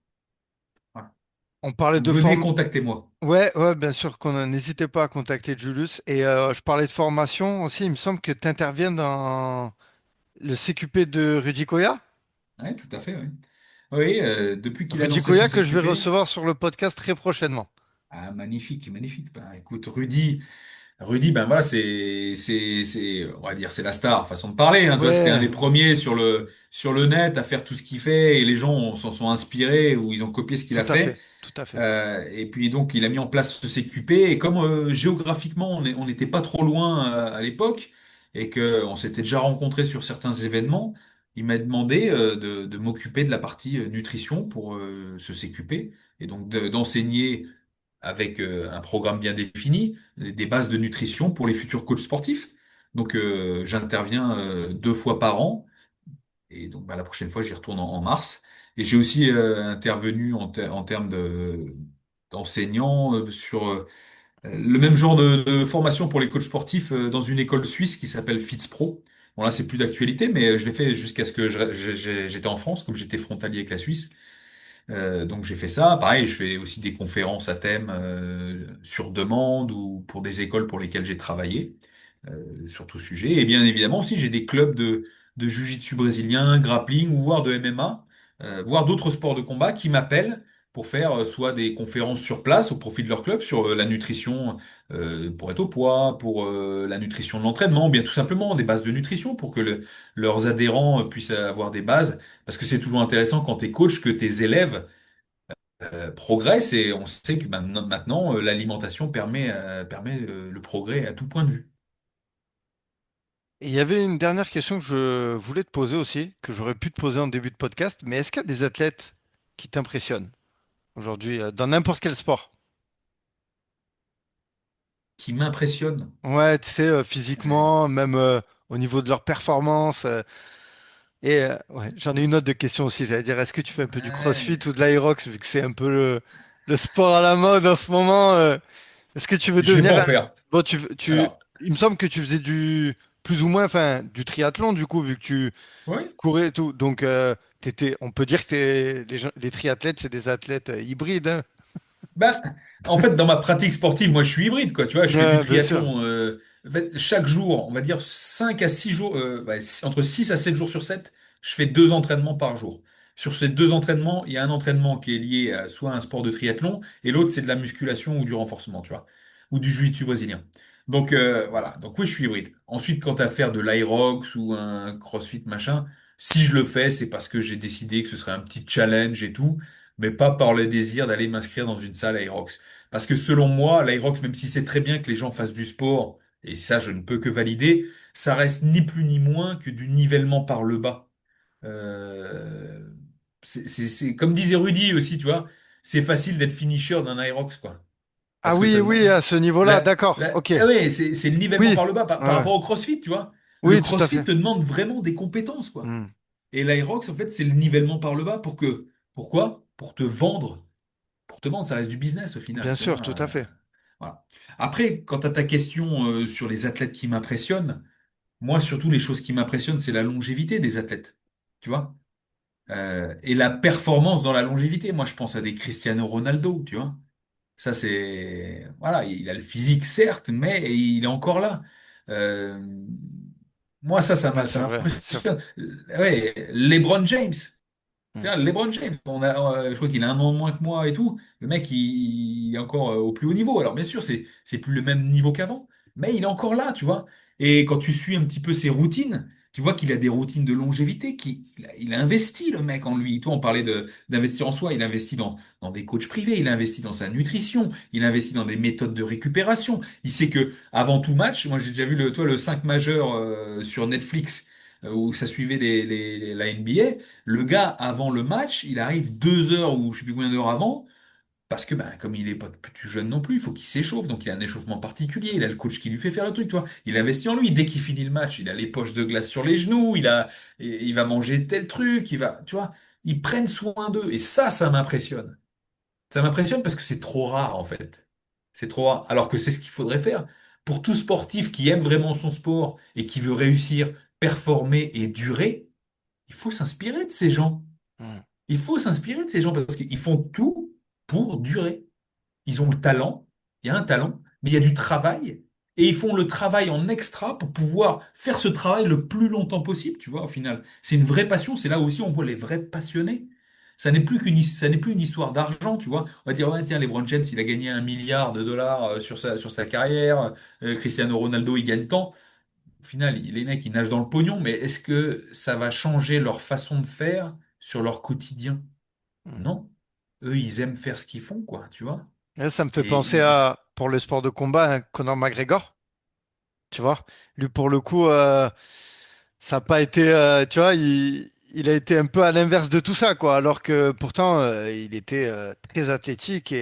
Voilà. On parlait Donc de venez, forme. contactez-moi. Ouais, ouais, bien sûr qu'on n'hésitez pas à contacter Julius. Et je parlais de formation aussi. Il me semble que tu interviens dans le CQP de Rudy Koya. Oui, tout à fait, oui. Oui, depuis qu'il a Rudy lancé son Koya que je vais CQP, recevoir sur le podcast très prochainement. ah, magnifique, magnifique. Ben, écoute, Rudy, ben voilà, on va dire, c'est la star, façon de parler. Hein, tu vois, c'était un Ouais, des premiers sur le net à faire tout ce qu'il fait et les gens s'en sont inspirés ou ils ont copié ce qu'il tout a à fait. fait, tout à fait. Et puis donc, il a mis en place ce CQP et comme géographiquement, on n'était pas trop loin à l'époque et que on s'était déjà rencontrés sur certains événements, il m'a demandé de m'occuper de la partie nutrition pour ce CQP et donc d'enseigner avec un programme bien défini, des bases de nutrition pour les futurs coachs sportifs. Donc j'interviens 2 fois par an et donc bah, la prochaine fois j'y retourne en mars. Et j'ai aussi intervenu en termes d'enseignants sur le même genre de formation pour les coachs sportifs dans une école suisse qui s'appelle FitzPro. Bon là c'est plus d'actualité, mais je l'ai fait jusqu'à ce que j'étais en France, comme j'étais frontalier avec la Suisse. Donc j'ai fait ça. Pareil, je fais aussi des conférences à thème sur demande ou pour des écoles pour lesquelles j'ai travaillé sur tout sujet. Et bien évidemment aussi, j'ai des clubs de jiu-jitsu brésilien, grappling ou voire de MMA, voire d'autres sports de combat qui m'appellent pour faire soit des conférences sur place au profit de leur club sur la nutrition pour être au poids, pour la nutrition de l'entraînement, ou bien tout simplement des bases de nutrition pour que leurs adhérents puissent avoir des bases. Parce que c'est toujours intéressant quand tu es coach que tes élèves progressent et on sait que maintenant l'alimentation permet le progrès à tout point de vue. Et il y avait une dernière question que je voulais te poser aussi, que j'aurais pu te poser en début de podcast, mais est-ce qu'il y a des athlètes qui t'impressionnent aujourd'hui dans n'importe quel sport? Qui m'impressionne. Ouais, tu sais, Euh, physiquement, même au niveau de leur performance. Ouais, j'en ai une autre de question aussi. J'allais dire, est-ce que tu fais un peu du CrossFit ouais. ou de l'Aerox, vu que c'est un peu le sport à la mode en ce moment? Est-ce que tu veux Je vais devenir pas en faire. Bon, Alors, il me semble que tu faisais du plus ou moins, enfin, du triathlon du coup, vu que tu oui. courais et tout. Donc, on peut dire que les triathlètes, c'est des athlètes hybrides, hein. Bah, en fait, dans ma pratique sportive, moi, je suis hybride, quoi. Tu vois, je fais du Ouais, bien sûr. triathlon. En fait, chaque jour, on va dire 5 à 6 jours, ouais, entre 6 à 7 jours sur 7, je fais 2 entraînements par jour. Sur ces 2 entraînements, il y a un entraînement qui est lié à soit un sport de triathlon, et l'autre, c'est de la musculation ou du renforcement, tu vois, ou du jiu-jitsu brésilien. Donc voilà, donc oui, je suis hybride. Ensuite, quant à faire de l'Aerox ou un CrossFit machin, si je le fais, c'est parce que j'ai décidé que ce serait un petit challenge et tout, mais pas par le désir d'aller m'inscrire dans une salle Aerox. Parce que selon moi, l'Aerox, même si c'est très bien que les gens fassent du sport, et ça je ne peux que valider, ça reste ni plus ni moins que du nivellement par le bas. Euh, c'est comme disait Rudy aussi, tu vois, c'est facile d'être finisher d'un Aerox, quoi. Ah Parce que oui, ça oui, demande. à ce niveau-là, d'accord, ok. Ah ouais, c'est le nivellement Oui, par le bas par ouais, rapport au CrossFit, tu vois. Le oui, tout à CrossFit fait. te demande vraiment des compétences, quoi. Hmm. Et l'Aerox, en fait, c'est le nivellement par le bas pourquoi? Pour te vendre. Pour te vendre, ça reste du business au final, Bien tu sûr, vois. tout à fait. Voilà. Après, quant à ta question sur les athlètes qui m'impressionnent, moi, surtout, les choses qui m'impressionnent, c'est la longévité des athlètes, tu vois. Et la performance dans la longévité. Moi, je pense à des Cristiano Ronaldo, tu vois. Ça, c'est... Voilà, il a le physique, certes, mais il est encore là. Euh, Moi, Ouais, ça c'est vrai. m'impressionne. Ouais, LeBron James. Hmm. Tiens, LeBron James, je crois qu'il a un an de moins que moi et tout. Le mec, il est encore au plus haut niveau. Alors, bien sûr, c'est plus le même niveau qu'avant, mais il est encore là, tu vois. Et quand tu suis un petit peu ses routines, tu vois qu'il a des routines de longévité, il a investi, le mec, en lui. Toi, on parlait d'investir en soi. Il investit dans des coachs privés, il investit dans sa nutrition, il investit dans des méthodes de récupération. Il sait que avant tout match, moi, j'ai déjà vu le 5 majeur sur Netflix, où ça suivait la NBA. Le gars, avant le match, il arrive 2 heures ou je sais plus combien d'heures avant, parce que ben, comme il est pas plus jeune non plus, il faut qu'il s'échauffe, donc il a un échauffement particulier, il a le coach qui lui fait faire le truc, tu vois. Il investit en lui, dès qu'il finit le match, il a les poches de glace sur les genoux, il va manger tel truc, tu vois, ils prennent soin d'eux, et ça m'impressionne. Ça m'impressionne parce que c'est trop rare, en fait. C'est trop rare, alors que c'est ce qu'il faudrait faire. Pour tout sportif qui aime vraiment son sport et qui veut réussir, performer et durer, il faut s'inspirer de ces gens. Hmm. Il faut s'inspirer de ces gens parce qu'ils font tout pour durer. Ils ont le talent, il y a un talent, mais il y a du travail. Et ils font le travail en extra pour pouvoir faire ce travail le plus longtemps possible, tu vois, au final. C'est une vraie passion, c'est là aussi on voit les vrais passionnés. Ça n'est plus une histoire d'argent, tu vois. On va dire, ouais, tiens, LeBron James, il a gagné 1 milliard de dollars sur sa carrière. Cristiano Ronaldo, il gagne tant. Au final, les mecs, ils nagent dans le pognon, mais est-ce que ça va changer leur façon de faire sur leur quotidien? Hmm. Non. Eux, ils aiment faire ce qu'ils font, quoi, tu vois. Et ça me fait Et penser à, pour le sport de combat, hein, Conor McGregor, tu vois. Lui, pour le coup, ça n'a pas été, tu vois, il a été un peu à l'inverse de tout ça, quoi. Alors que pourtant, il était très athlétique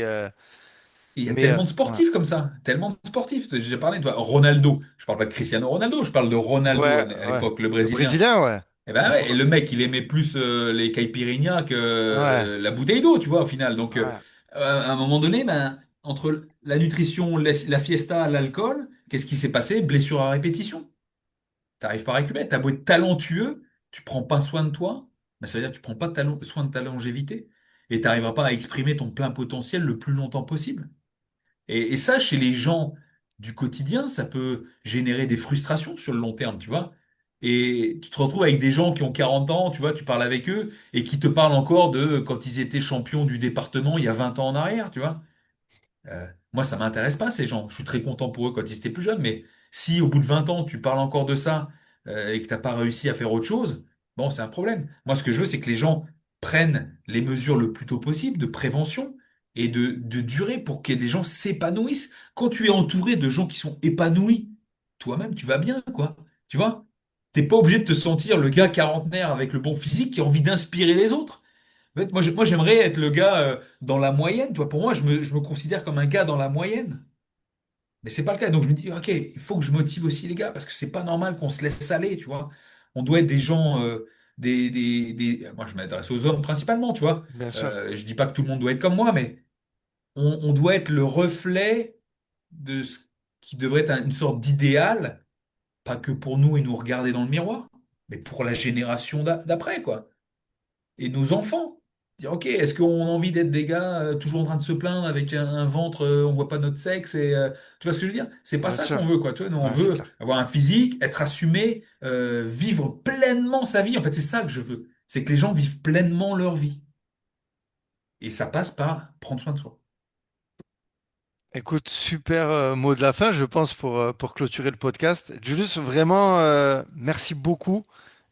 il y a mais tellement de ouais, sportifs comme ça, tellement de sportifs. J'ai parlé de Ronaldo. Je parle pas de Cristiano Ronaldo, je parle de Ronaldo ouais, à ouais. l'époque, le Le Brésilien. Brésilien, ouais. Et ben ouais, et le mec, il aimait plus les caipirinhas que Ouais, la bouteille d'eau, tu vois, au final. Donc, ouais. à un moment donné, ben, entre la nutrition, la fiesta, l'alcool, qu'est-ce qui s'est passé? Blessure à répétition. T'arrives pas à récupérer. T'as beau être talentueux, tu prends pas soin de toi, ben, ça veut dire que tu prends pas soin de ta longévité et t'arriveras pas à exprimer ton plein potentiel le plus longtemps possible. Et ça, chez les gens du quotidien, ça peut générer des frustrations sur le long terme, tu vois. Et tu te retrouves avec des gens qui ont 40 ans, tu vois, tu parles avec eux et qui te parlent encore de quand ils étaient champions du département il y a 20 ans en arrière, tu vois. Moi, ça m'intéresse pas, ces gens. Je suis très content pour eux quand ils étaient plus jeunes, mais si au bout de 20 ans, tu parles encore de ça et que t'as pas réussi à faire autre chose, bon, c'est un problème. Moi, ce que je veux, c'est que les gens prennent les mesures le plus tôt possible de prévention et de durée pour que les gens s'épanouissent. Quand tu es entouré de gens qui sont épanouis, toi-même, tu vas bien, quoi. Tu vois? T'es pas obligé de te sentir le gars quarantenaire avec le bon physique qui a envie d'inspirer les autres. En fait, moi, j'aimerais être le gars dans la moyenne. Tu vois, pour moi, je me considère comme un gars dans la moyenne. Mais c'est pas le cas. Donc je me dis, ok, il faut que je motive aussi les gars parce que c'est pas normal qu'on se laisse aller, tu vois. On doit être des gens, moi je m'adresse aux hommes principalement, tu vois. Bien sûr. Je dis pas que tout le monde doit être comme moi, mais on doit être le reflet de ce qui devrait être une sorte d'idéal, pas que pour nous et nous regarder dans le miroir, mais pour la génération d'après, quoi et nos enfants. Dire, ok, est-ce qu'on a envie d'être des gars toujours en train de se plaindre avec un ventre, on voit pas notre sexe et tu vois ce que je veux dire? C'est pas Bien ça sûr. qu'on veut, quoi. Tu vois, nous, on Ouais, c'est veut clair. avoir un physique, être assumé, vivre pleinement sa vie. En fait, c'est ça que je veux. C'est que les gens vivent pleinement leur vie. Et ça passe par prendre soin de soi. Écoute, super mot de la fin, je pense, pour clôturer le podcast. Julius, vraiment, merci beaucoup.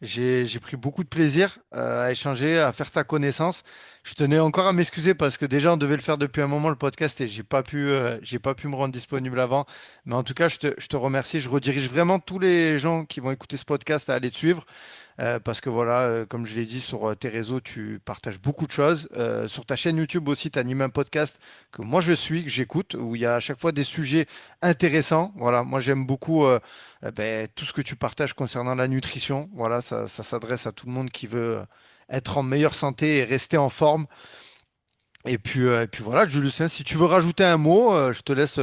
J'ai pris beaucoup de plaisir à échanger, à faire ta connaissance. Je tenais encore à m'excuser parce que déjà, on devait le faire depuis un moment, le podcast, et j'ai pas pu me rendre disponible avant. Mais en tout cas, je te remercie. Je redirige vraiment tous les gens qui vont écouter ce podcast à aller te suivre. Parce que voilà, comme je l'ai dit, sur tes réseaux, tu partages beaucoup de choses. Sur ta chaîne YouTube aussi, tu animes un podcast que moi je suis, que j'écoute, où il y a à chaque fois des sujets intéressants. Voilà, moi j'aime beaucoup ben, tout ce que tu partages concernant la nutrition. Voilà, ça s'adresse à tout le monde qui veut être en meilleure santé et rester en forme. Et puis voilà, Jules, hein, si tu veux rajouter un mot, je te laisse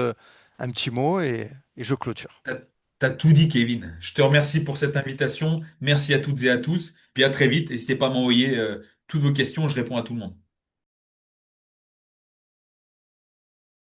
un petit mot et je clôture. T'as, t'as tout dit, Kevin. Je te remercie pour cette invitation. Merci à toutes et à tous. Puis à très vite. N'hésitez pas à m'envoyer toutes vos questions. Je réponds à tout le monde.